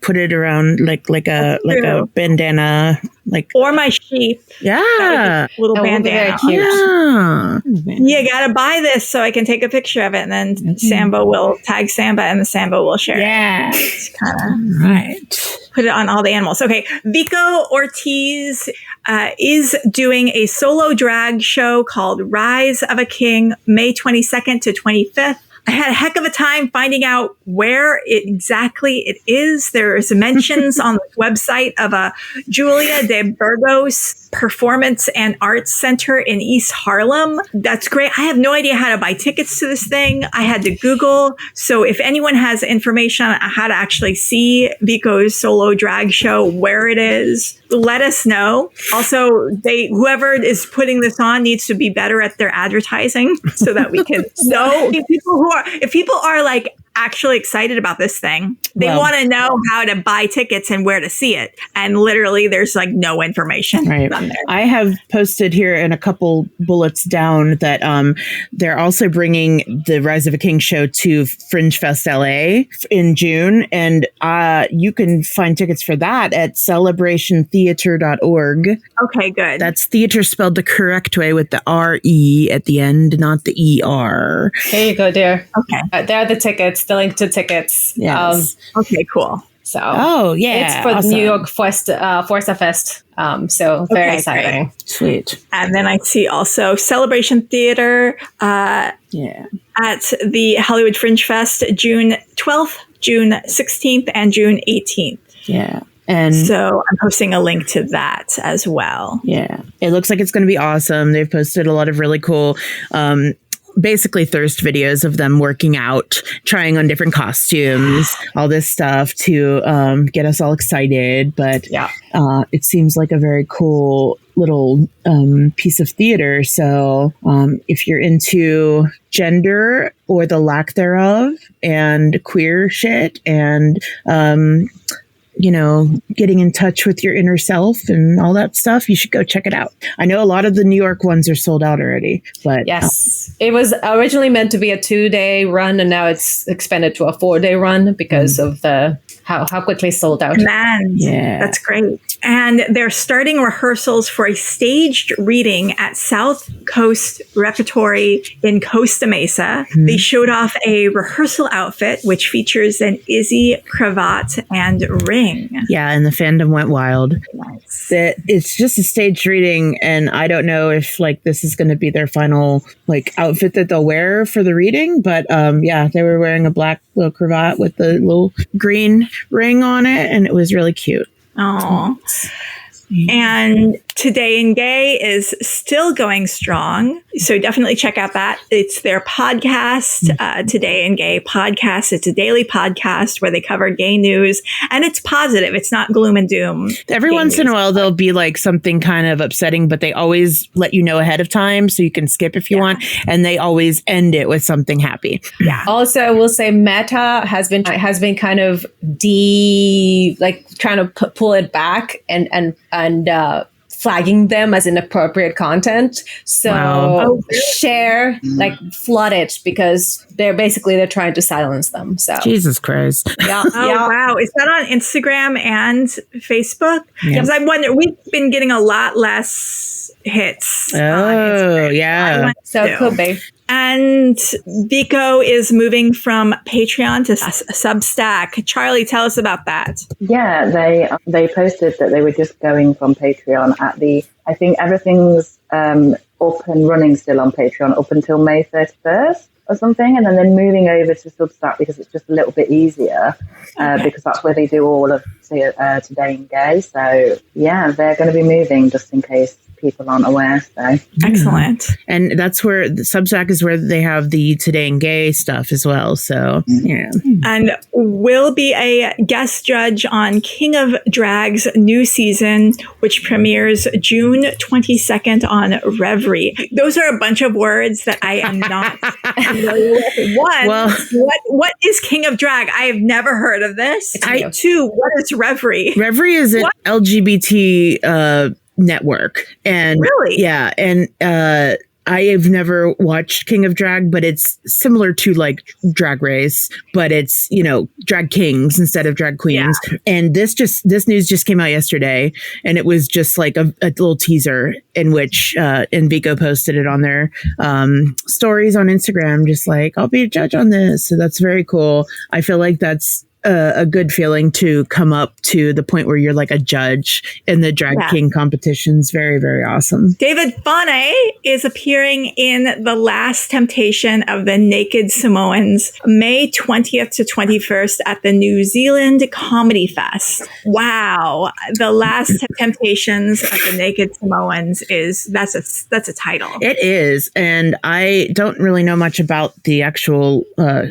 put it around like a bandana, or my sheep. Yeah, Little bandana. Cute. Yeah. You gotta buy this so I can take a picture of it, and then Samba will tag Samba, and the Samba will share. Yeah, It's kind of right. Put it on all the animals. Okay, Vico Ortiz is doing a solo drag show called Rise of a King, May 22nd to 25th. I had a heck of a time finding out where exactly it is. There's mentions on the website of a Julia de Burgos Performance and Arts Center in East Harlem. That's great. I have no idea how to buy tickets to this thing. I had to Google. So if anyone has information on how to actually see Vico's solo drag show, where it is, let us know. Also, whoever is putting this on needs to be better at their advertising so that we can know if people are actually excited about this thing. They Well- want to know how to buy tickets and where to see it. And literally, there's like no information Right. on there. I have posted here in a couple bullets down that they're also bringing the Rise of a King show to Fringe Fest LA in June. And you can find tickets for that at celebrationtheater.org. Okay, good. That's theater spelled the correct way with the R-E at the end, not the E-R. There you go, dear. Okay. There are the tickets, the link to tickets. Yes. Okay, cool. So Oh, yeah. it's for awesome. the New York Forza Fest. So very Okay, exciting. Sweet. And then I see also Celebration Theater Yeah. at the Hollywood Fringe Fest, June 12th, June 16th, and June 18th. Yeah. And So I'm posting a link to that as well. yeah, it looks like it's going to be awesome. They've posted a lot of really cool, basically thirst videos of them working out, trying on different costumes, all this stuff to get us all excited. But Yeah. it seems like a very cool little piece of theater. So if you're into gender or the lack thereof and queer shit and getting in touch with your inner self and all that stuff, you should go check it out. I know a lot of the New York ones are sold out already, but Yes. It was originally meant to be a 2-day run, and now it's expanded to a 4-day run because of the how quickly sold out. Man, Yeah. that's great. And they're starting rehearsals for a staged reading at South Coast Repertory in Costa Mesa. They showed off a rehearsal outfit, which features an Izzy cravat and ring. yeah, and the fandom went wild. Nice. That it's just a staged reading, and I don't know if like this is going to be their final like outfit that they'll wear for the reading, but yeah, they were wearing a black little cravat with the little green ring on it, and it was really cute. Oh. And Today in Gay is still going strong. So definitely check out that. It's their podcast, Today in Gay podcast. It's a daily podcast where they cover gay news, and it's positive. It's not gloom and doom. Every once in a while, there'll be like something kind of upsetting, but they always let you know ahead of time so you can skip if you want. And they always end it with something happy. Yeah. Also, I will say Meta has been kind of trying to pull it back and flagging them as inappropriate content. So Wow. share, flood it, because they're trying to silence them. So Jesus Christ. yeah, Oh, wow. Is that on Instagram and Facebook? Yeah. Because I wonder, we've been getting a lot less hits. on Oh, Instagram. I yeah. want So to. it could be. And Vico is moving from Patreon to Substack. Charlie, tell us about that. Yeah, they posted that they were just going from Patreon at I think everything's up and running still on Patreon up until May 31st or something, and then they're moving over to Substack because it's just a little bit easier, because that's where they do all of Today in Gay. So yeah, they're going to be moving just in case people aren't aware. So Excellent. And that's where the Substack is where they have the Today in Gay stuff as well. So yeah. And will be a guest judge on King of Drag's new season, which premieres June 22nd on Reverie. Those are a bunch of words that I am not familiar with. One, Well- what is King of Drag? I have never heard of this. new. Two, what is Reverie? Reverie is an What? LGBT network. And Really? yeah. And I have never watched King of Drag, but it's similar to like Drag Race, but it's, drag kings instead of drag queens. And this news just came out yesterday, and it was just like a little teaser in which, and Vico posted it on their stories on Instagram, just like, I'll be a judge on this. So that's very cool. I feel like that's a good feeling to come up to the point where you're like a judge in the drag king competitions. Very, very awesome. David Fane is appearing in The Last Temptation of the Naked Samoans, May 20th to 21st at the New Zealand Comedy Fest. Wow. The Last Temptations of the Naked Samoans that's a title. It is. And I don't really know much about the actual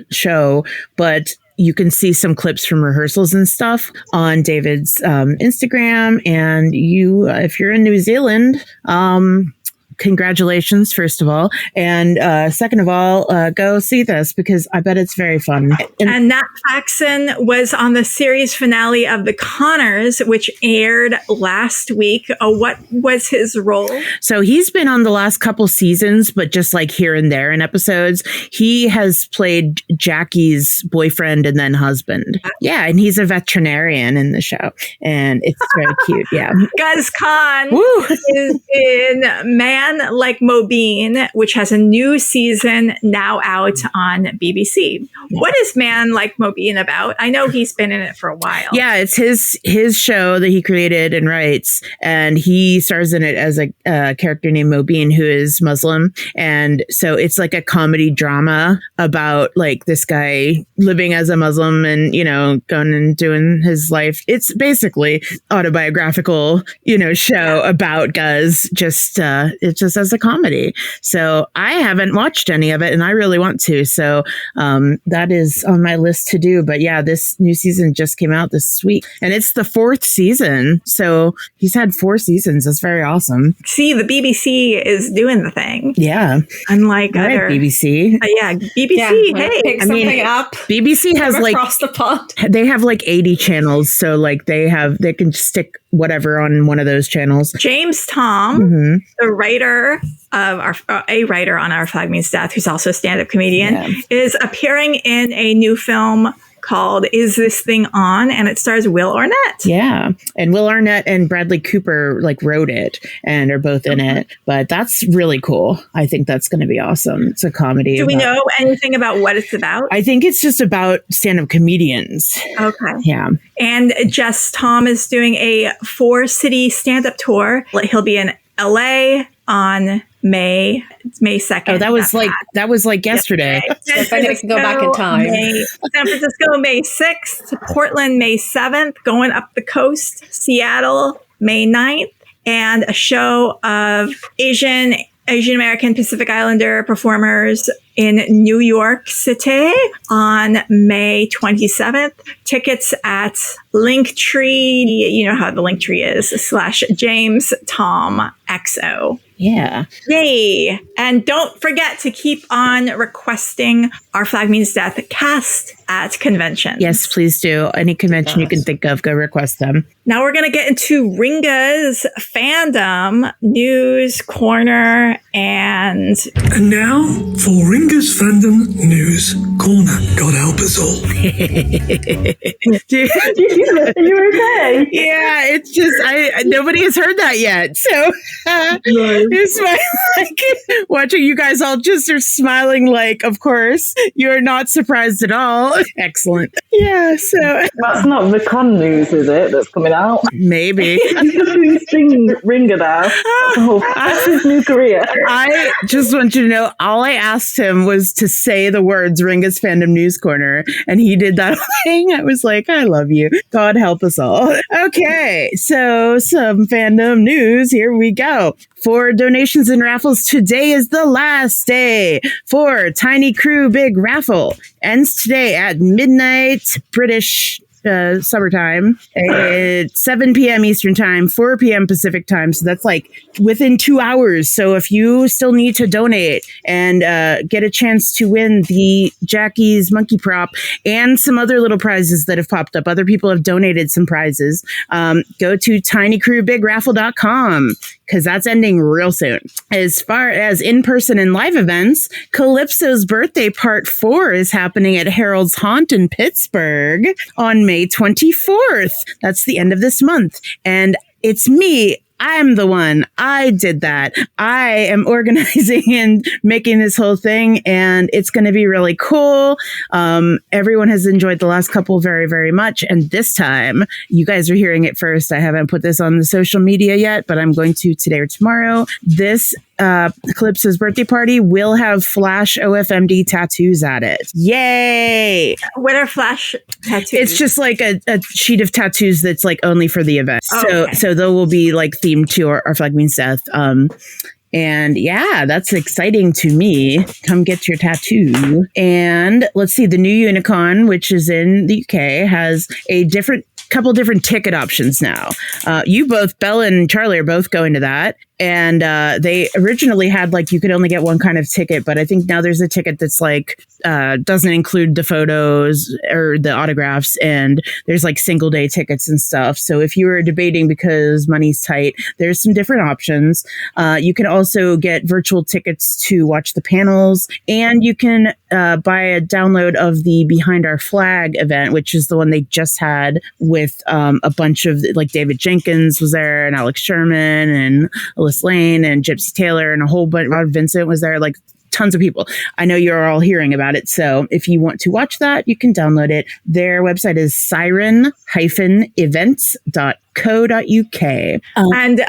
show, but you can see some clips from rehearsals and stuff on David's Instagram. And if you're in New Zealand, congratulations, first of all. And second of all, go see this because I bet it's very fun. And Nat Faxon was on the series finale of The Connors, which aired last week. What was his role? So he's been on the last couple seasons, but just like here and there in episodes. He has played Jackie's boyfriend and then husband. Yeah, and he's a veterinarian in the show. And it's very cute. Yeah. Guz Khan Woo! is in Man Like Mobeen, which has a new season now out on BBC. What is Man Like Mobeen about? I know he's been in it for a while. Yeah, it's his show that he created and writes, and he stars in it as a character named Mobeen who is Muslim. And so it's like a comedy drama about like this guy living as a Muslim and, you know, going and doing his life. It's basically autobiographical, you know, show about Guz, just it's just as a comedy. So I haven't watched any of it and I really want to. So that is on my list to do. But yeah, this new season just came out this week and it's the 4th season. So he's had 4 seasons. That's very awesome. See, the BBC is doing the thing. Yeah. Unlike All right, other BBC. yeah, BBC. Yeah, Hey, pick something up. BBC has like Across the pond. they have like 80 channels, so like they can stick whatever on one of those channels. James Tom, the writer of a writer on Our Flag Means Death, who's also a stand-up comedian, is appearing in a new film called Is This Thing On? And it stars Will Arnett. Yeah. And Will Arnett and Bradley Cooper like wrote it and are both in it. But that's really cool. I think that's going to be awesome. It's a comedy. Do we know anything about what it's about? I think it's just about stand-up comedians. Okay. Yeah. And Jess Tom is doing a 4-city stand-up tour. He'll be in LA on May 2nd. Oh, that was like yesterday. If I can go back in time. San Francisco, May 6th. Portland, May 7th. Going up the coast. Seattle, May 9th. And a show of Asian American Pacific Islander performers in New York City on May 27th. Tickets at Linktree. You know how the Linktree is /James Tom XO. Yeah. Yay. And don't forget to keep on requesting Our Flag Means Death cast at conventions. Yes, please do. Any convention you can think of, go request them. Now we're going to get into Ringa's fandom news corner and now for Ringa's fandom news corner. God help us all. Are you okay? Yeah, it's just nobody has heard that yet. So it's like watching you guys all just are smiling like, of course, you're not surprised at all. Excellent. Yeah, so That's not the con news, is it? That's coming out. maybe. Sing Ringa now. Oh, that's his new career. I just want you to know, all I asked him was to say the words Ringa's Fandom News Corner, and he did that thing. I was like, I love you. God help us all. Okay, so some fandom news. Here we go. For donations and raffles, today is the last day for Tiny Crew Big Raffle. Ends today at midnight British summertime at 7 p.m. Eastern time, 4 p.m. Pacific time. So that's like within 2 hours. So if you still need to donate and get a chance to win the Jackie's monkey prop and some other little prizes that have popped up, other people have donated some prizes, go to tinycrewbigraffle.com because that's ending real soon. As far as in-person and live events, Calypso's birthday part 4 is happening at Harold's Haunt in Pittsburgh on May 24th. That's the end of this month. And it's me. I'm the one. I did that. I am organizing and making this whole thing, and it's going to be really cool. Everyone has enjoyed the last couple very, very much. And this time, you guys are hearing it first. I haven't put this on the social media yet, but I'm going to today or tomorrow. This Calypso's birthday party will have Flash OFMD tattoos at it. Yay! what are Flash tattoos? It's just like a sheet of tattoos that's like only for the event. Oh, okay. So there will be like themed to our Flag Means Death. And yeah, that's exciting to me. Come get your tattoo. And let's see, the new Unicon, which is in the UK, has a couple different ticket options now. You both, Bella and Charlie, are both going to that. And they originally had like you could only get one kind of ticket, but I think now there's a ticket that's like doesn't include the photos or the autographs, and there's like single day tickets and stuff. So if you were debating because money's tight, there's some different options. You can also get virtual tickets to watch the panels, and you can buy a download of the Behind Our Flag event, which is the one they just had with a bunch of like David Jenkins was there, and Alex Sherman, and Alyssa Lane, and Gypsy Taylor, and a whole bunch. Rod Vincent was there, like tons of people. I know you're all hearing about it. So if you want to watch that, you can download it. Their website is siren-events.co.uk. And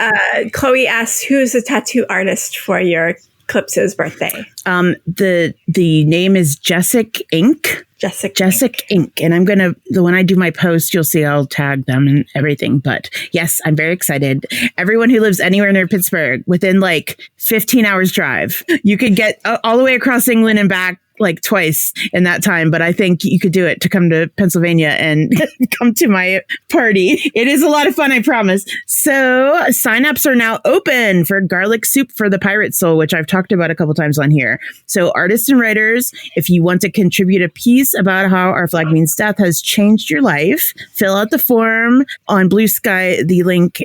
Chloe asks, who's the tattoo artist for your Eclipse's birthday? The name is Jessic Inc. Jessic Inc. And I'm going to, when I do my post, you'll see I'll tag them and everything. But yes, I'm very excited. Everyone who lives anywhere near Pittsburgh, within like 15 hours drive, you could get all the way across England and back like twice in that time, but I think you could do it to come to Pennsylvania and come to my party. It is a lot of fun, I promise. So signups are now open for Garlic Soup for the Pirate Soul, which I've talked about a couple times on here. So artists and writers, if you want to contribute a piece about how Our Flag Means Death has changed your life, fill out the form on Blue Sky. The link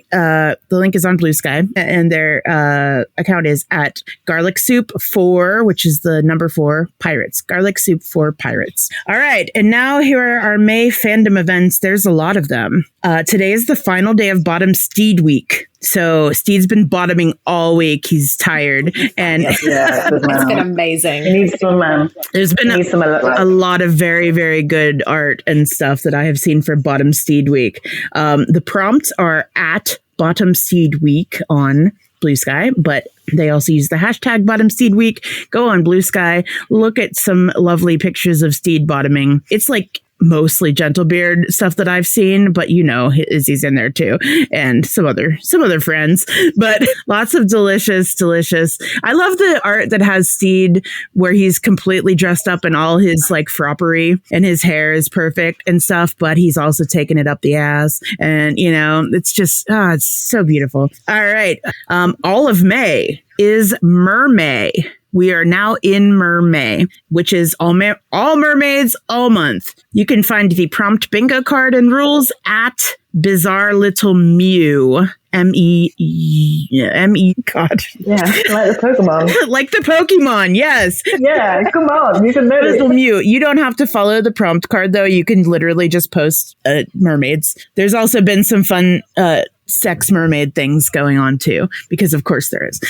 is on Blue Sky, and their account is at Garlic Soup 4, which is the number 4 Pirate. Garlic Soup for Pirates. All right. And now here are our May fandom events. There's a lot of them. Today is the final day of Bottom Steed Week. So Steed's been bottoming all week. He's tired. And it's been amazing. He needs some, there's been a lot of very, very good art and stuff that I have seen for Bottom Steed Week. The prompts are at Bottom Steed Week on Blue Sky, but they also use the hashtag Bottom Steed Week. Go on Blue Sky, look at some lovely pictures of steed bottoming. It's like mostly Gentlebeard stuff that I've seen, but you know, Izzy's in there too, and some other friends, but lots of delicious. I love the art that has Steed where he's completely dressed up in all his like froppery and his hair is perfect and stuff, but he's also taking it up the ass, and you know, it's just it's so beautiful. All right. All of May is Mermay. We are now in Mermay, which is all mermaids all month. You can find the prompt bingo card and rules at Bizarre Little Mew. M-E, God. Yeah, like the Pokemon. Like the Pokemon, yes. Yeah, come on. You should know Little Mew. You don't have to follow the prompt card, though. You can literally just post mermaids. There's also been some fun sex mermaid things going on, too, because of course there is.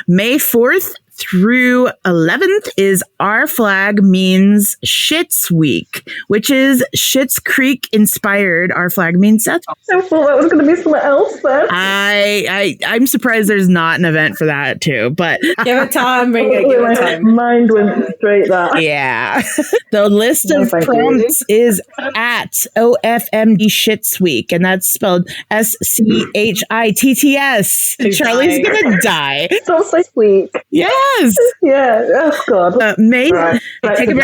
May 4th through 11th is Our Flag Means Shits Week, which is Schitt's Creek inspired Our Flag Means Death. I thought that was going to be somewhere else then. I'm surprised there's not an event for that too, but give it time, bring it, give it time. Mind went straight there. Yeah. The list of prompts is at OFMD Shits Week, and that's spelled SCHITTS. Charlie's gonna die. So sweet. Yes. Yeah. Oh God. May. Right. Take a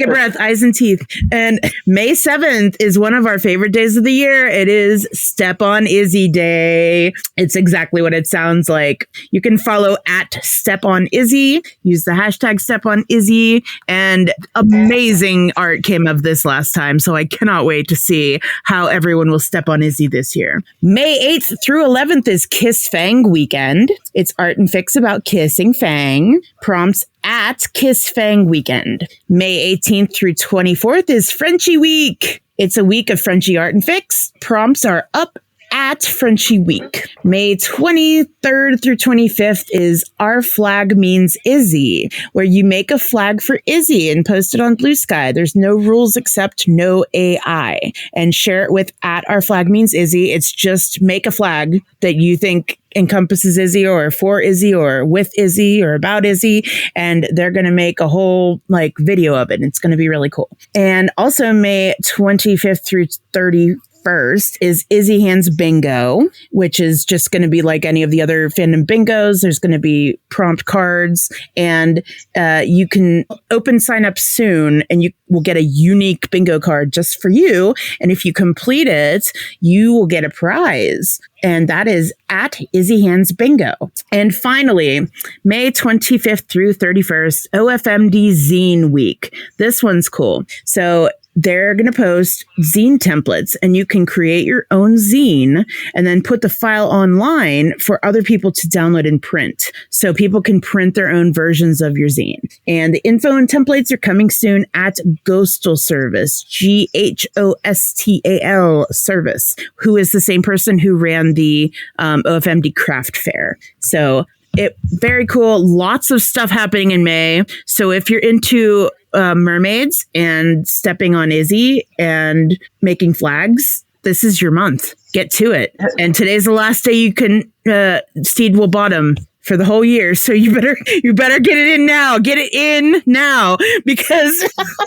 breath. Eyes and teeth. And May 7th is one of our favorite days of the year. It is Step on Izzy Day. It's exactly what it sounds like. You can follow at Step on Izzy. Use the hashtag Step on Izzy. And amazing art came of this last time, so I cannot wait to see how everyone will step on Izzy this year. May 8th through 11th is Kiss Fang Weekend. It's art and fics about kissing Fang. Prompts at Kiss Fang Weekend. May 18th through 24th is Frenchie Week. It's a week of Frenchie art and fics. Prompts are up at Frenchie Week. May 23rd through 25th is Our Flag Means Izzy, where you make a flag for Izzy and post it on Blue Sky. There's no rules except no AI. And share it with at Our Flag Means Izzy. It's just make a flag that you think encompasses Izzy or for Izzy or with Izzy or about Izzy, and they're going to make a whole like video of it. It's going to be really cool. And also May 25th through 31st 31st is Izzy Hands Bingo, which is just going to be like any of the other fandom bingos. There's going to be prompt cards, and you can open sign up soon, and you will get a unique bingo card just for you. And if you complete it, you will get a prize. And that is at Izzy Hands Bingo. And finally, May 25th through 31st, OFMD Zine Week. This one's cool. So they're going to post zine templates, and you can create your own zine and then put the file online for other people to download and print. So people can print their own versions of your zine. And the info and templates are coming soon at Ghostal Service, GHOSTAL Service, who is the same person who ran the OFMD Craft Fair. So very cool. Lots of stuff happening in May. So if you're into mermaids and stepping on Izzy and making flags, this is your month. Get to it. And today's the last day you can Steed will bottom for the whole year. So you better get it in now. Get it in now, because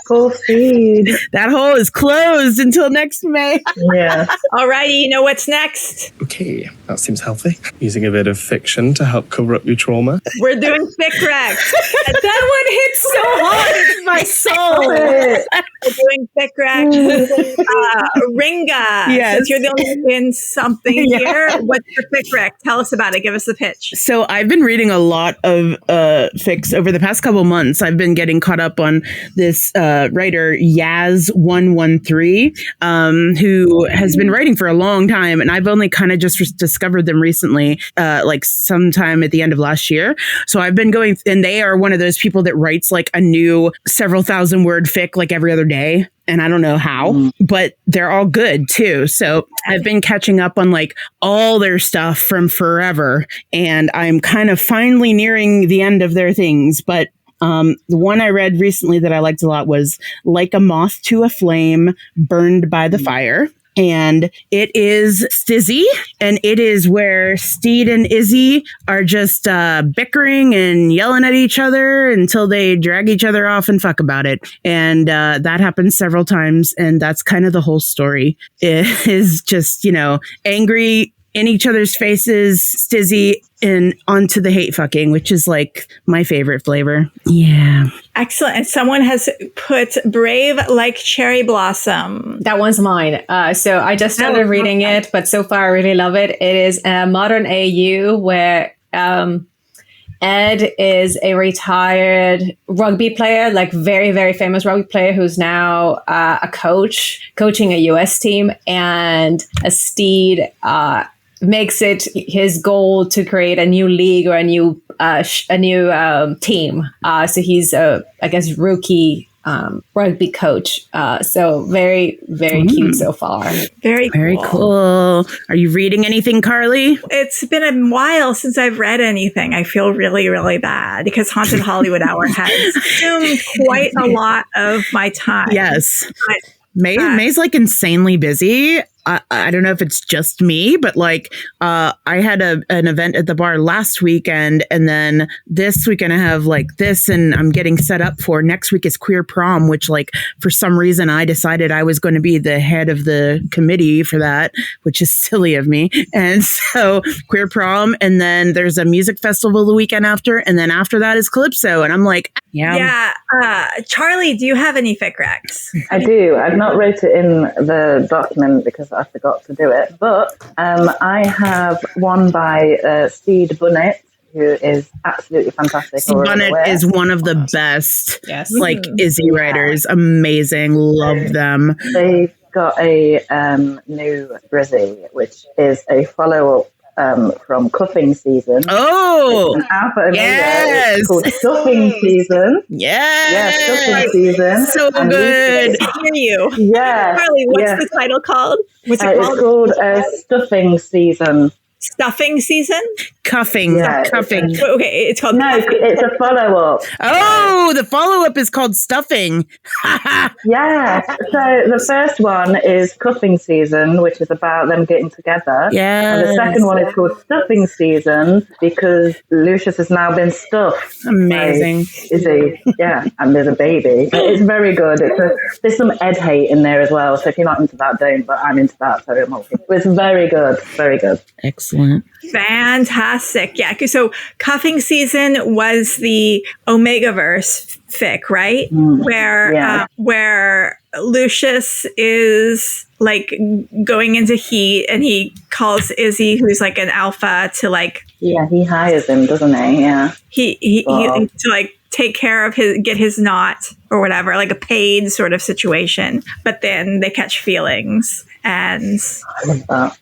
Full speed. that hole is closed until next May. Yeah. All righty, you know what's next? Okay, that seems healthy. Using a bit of fiction to help cover up your trauma. We're doing Fic Recs. That one hits so hard into my soul. We're doing Fic Recs. Ringa. Yes. Since you're the only one in something here, what's your Fic Rec? Tell us about it. Give us the pitch. So I've been reading a lot of fics over the past couple months. I've been getting caught up on this writer Yaz113, who has been writing for a long time, and I've only kind of just discovered them recently, like sometime at the end of last year. So I've been going, and they are one of those people that writes like a new several thousand word fic like every other day. And I don't know how, but they're all good too. So I've been catching up on like all their stuff from forever, and I'm kind of finally nearing the end of their things. But the one I read recently that I liked a lot was Like a Moth to a Flame, Burned by the Fire. And it is Stizzy, and it is where Steed and Izzy are just bickering and yelling at each other until they drag each other off and fuck about it. And that happens several times, and that's kind of the whole story. It is just, angry in each other's faces, Stizzy, and onto the hate fucking, which is like my favorite flavor. Yeah. Excellent. And someone has put Brave Like Cherry Blossom. That one's mine. So I just started reading it, but so far I really love it. It is a modern AU where Ed is a retired rugby player, like very, very famous rugby player who's now a coach, coaching a US team. And a Steed makes it his goal to create a new league or a new team. So he's I guess rookie rugby coach. So very, very cute so far. Very cool. Are you reading anything, Carly? It's been a while since I've read anything. I feel really, really bad because Haunted Hollywood Hour has consumed quite a lot of my time. Yes. But, May's like insanely busy. I don't know if it's just me, but like I had an event at the bar last weekend, and then this weekend I have like this, and I'm getting set up for next week is Queer Prom, which like for some reason I decided I was going to be the head of the committee for that, which is silly of me. And so Queer Prom, and then there's a music festival the weekend after, and then after that is Calypso, and I'm like, yeah. Charlie, do you have any Fic Recs? I do. I've not wrote it in the document because I forgot to do it, but I have one by Steed Bunnett, who is absolutely fantastic. Steed Bunnett is one of the best, like Izzy writers. Amazing, love them. They've got a new Brizzy, which is a follow-up from Cuffing Season. Oh, it's an alpha yes, it's called Stuffing Season. Yes, Stuffing Season. So good. I hear you. Yeah, Carly, what's the title called? What's it called? It's called Stuffing Season. Stuffing Season? Cuffing. Yeah. Cuffing. Okay, it's called. No, it's a follow-up. Oh, the follow-up is called Stuffing. Yeah. So the first one is Cuffing Season, which is about them getting together. Yeah. And the second one is called Stuffing Season because Lucius has now been stuffed. Amazing. By Izzy. Yeah. And there's a baby. It's very good. There's some Ed hate in there as well. So if you're not into that, don't. But I'm into that. So it's very good. Very good. Excellent. Fantastic. Yeah. So Cuffing Season was the Omegaverse fic, right? Where Lucius is like going into heat and he calls Izzy, who's like an alpha, to like. Yeah, he hires him, doesn't he? Yeah. He to like take care of get his knot or whatever, like a paid sort of situation. But then they catch feelings and. I love that.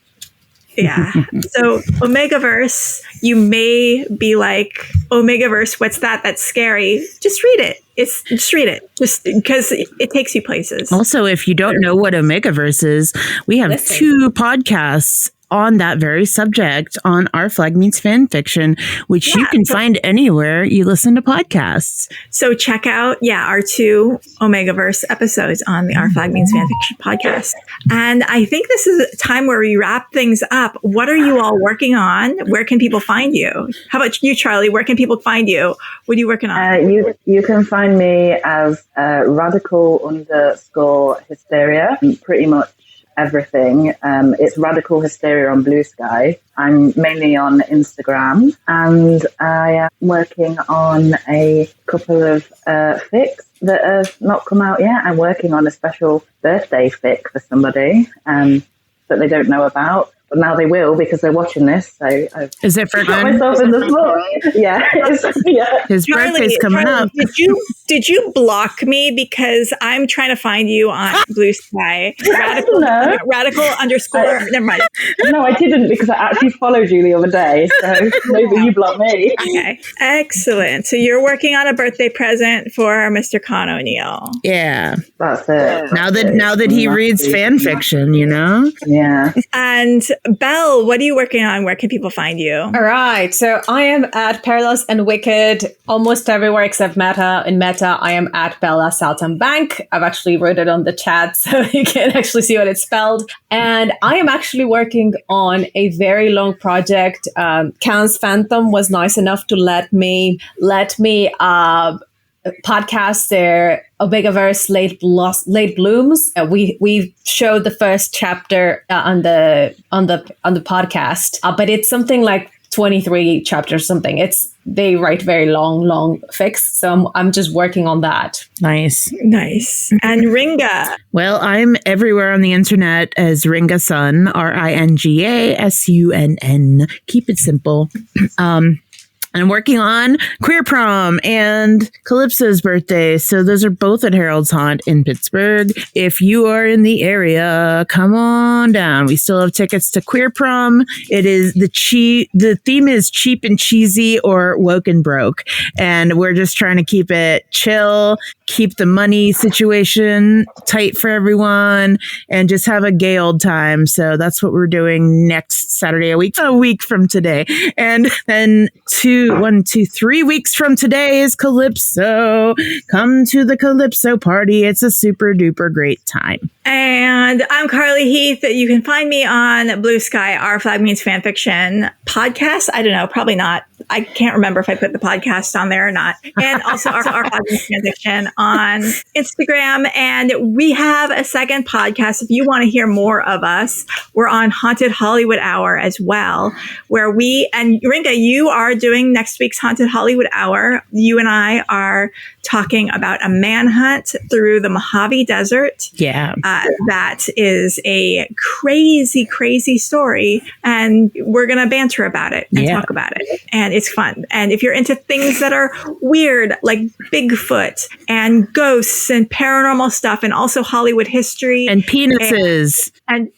Yeah. So Omegaverse, you may be like, Omegaverse, what's that? That's scary. Just read it. Just read it. Just because it takes you places. Also, if you don't know what Omegaverse is, we have 2 podcasts on that very subject on Our Flag Means Fanfiction, which you can find anywhere you listen to podcasts. So check out, our 2 Omegaverse episodes on the Our Flag Means Fanfiction podcast. And I think this is a time where we wrap things up. What are you all working on? Where can people find you? How about you, Charlie? Where can people find you? What are you working on? You can find me as radical_hysteria. Pretty much everything. It's Radical Hysteria on Blue Sky. I'm mainly on Instagram, and I am working on a couple of fics that have not come out yet. I'm working on a special birthday fic for somebody that they don't know about. But now they will because they're watching this. So is it for got myself in the spot? Yeah. His birthday's coming up. Did you block me because I'm trying to find you on Blue Sky? Radical _ never mind. No, I didn't because I actually followed you the other day. So maybe you blocked me. Okay. Excellent. So you're working on a birthday present for Mr. Con O'Neill. Yeah. That's it. Now that he reads fan fiction, you know? Yeah. And Belle, what are you working on? Where can people find you? All right. So I am at Perilous and Wicked almost everywhere except Meta. In Meta, I am at Bella Saltimbank. I've actually wrote it on the chat so you can actually see what it's spelled. And I am actually working on a very long project. Can's Phantom was nice enough to let me podcast their Omegaverse late blooms. We showed the first chapter on the podcast, but it's something like 23 chapters. Something. They write very long fics, so I'm just working on that. Nice. And Ringa. Well, I'm everywhere on the internet as Ringa Sun, RINGASUNN. Keep it simple. I'm working on Queer Prom and Calypso's birthday. So those are both at Harold's Haunt in Pittsburgh. If you are in the area, come on down. We still have tickets to Queer Prom. It is the theme is cheap and cheesy or woke and broke. And we're just trying to keep it chill, keep the money situation tight for everyone, and just have a gay old time. So that's what we're doing next Saturday, a week from today. And then 3 weeks from today is Calypso. Come to the Calypso party. It's a super duper great time. And I'm Carly Heath. You can find me on Blue Sky, Our Flag Means Fanfiction podcast. I don't know, probably not. I can't remember if I put the podcast on there or not. And also Our Flag Means Fanfiction on Instagram. And we have a second podcast. If you want to hear more of us, we're on Haunted Hollywood Hour as well, where and Ringa, you are doing next week's Haunted Hollywood Hour. You and I are talking about a manhunt through the Mojave Desert. Yeah. That is a crazy, crazy story. And we're going to banter about it and talk about it. And it's fun. And if you're into things that are weird, like Bigfoot and ghosts and paranormal stuff, and also Hollywood history. And penises. And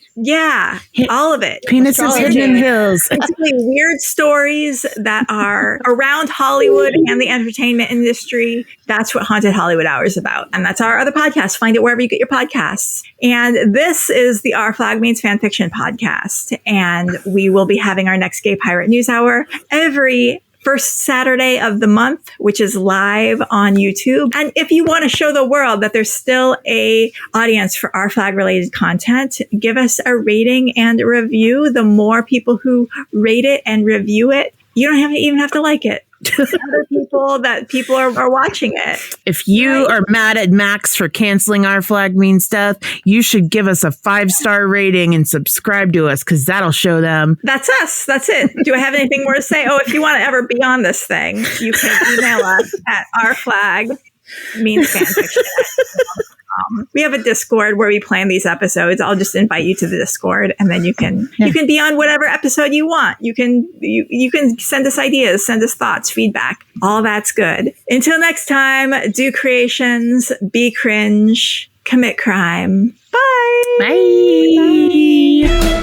all of it. Penises hidden in hills. Basically weird stories that are are around Hollywood and the entertainment industry. That's what Haunted Hollywood Hour is about. And that's our other podcast. Find it wherever you get your podcasts. And this is the Our Flag Means Fanfiction podcast. And we will be having our next Gay Pirate News Hour every first Saturday of the month, which is live on YouTube. And if you want to show the world that there's still a audience for our flag related content, give us a rating and a review. The more people who rate it and review it, you don't even have to like it. Other people are watching it. If you are mad at Max for canceling Our Flag Means Death, you should give us a 5-star rating and subscribe to us, because that'll show them. That's us. That's it. Do I have anything more to say? Oh, if you want to ever be on this thing, you can email us at ourflagmeansfanfiction. We have a Discord where we plan these episodes. I'll just invite you to the Discord, and then you can be on whatever episode you want. You can send us ideas, send us thoughts, feedback. All that's good. Until next time, do creations, be cringe, commit crime. Bye. Bye. Bye.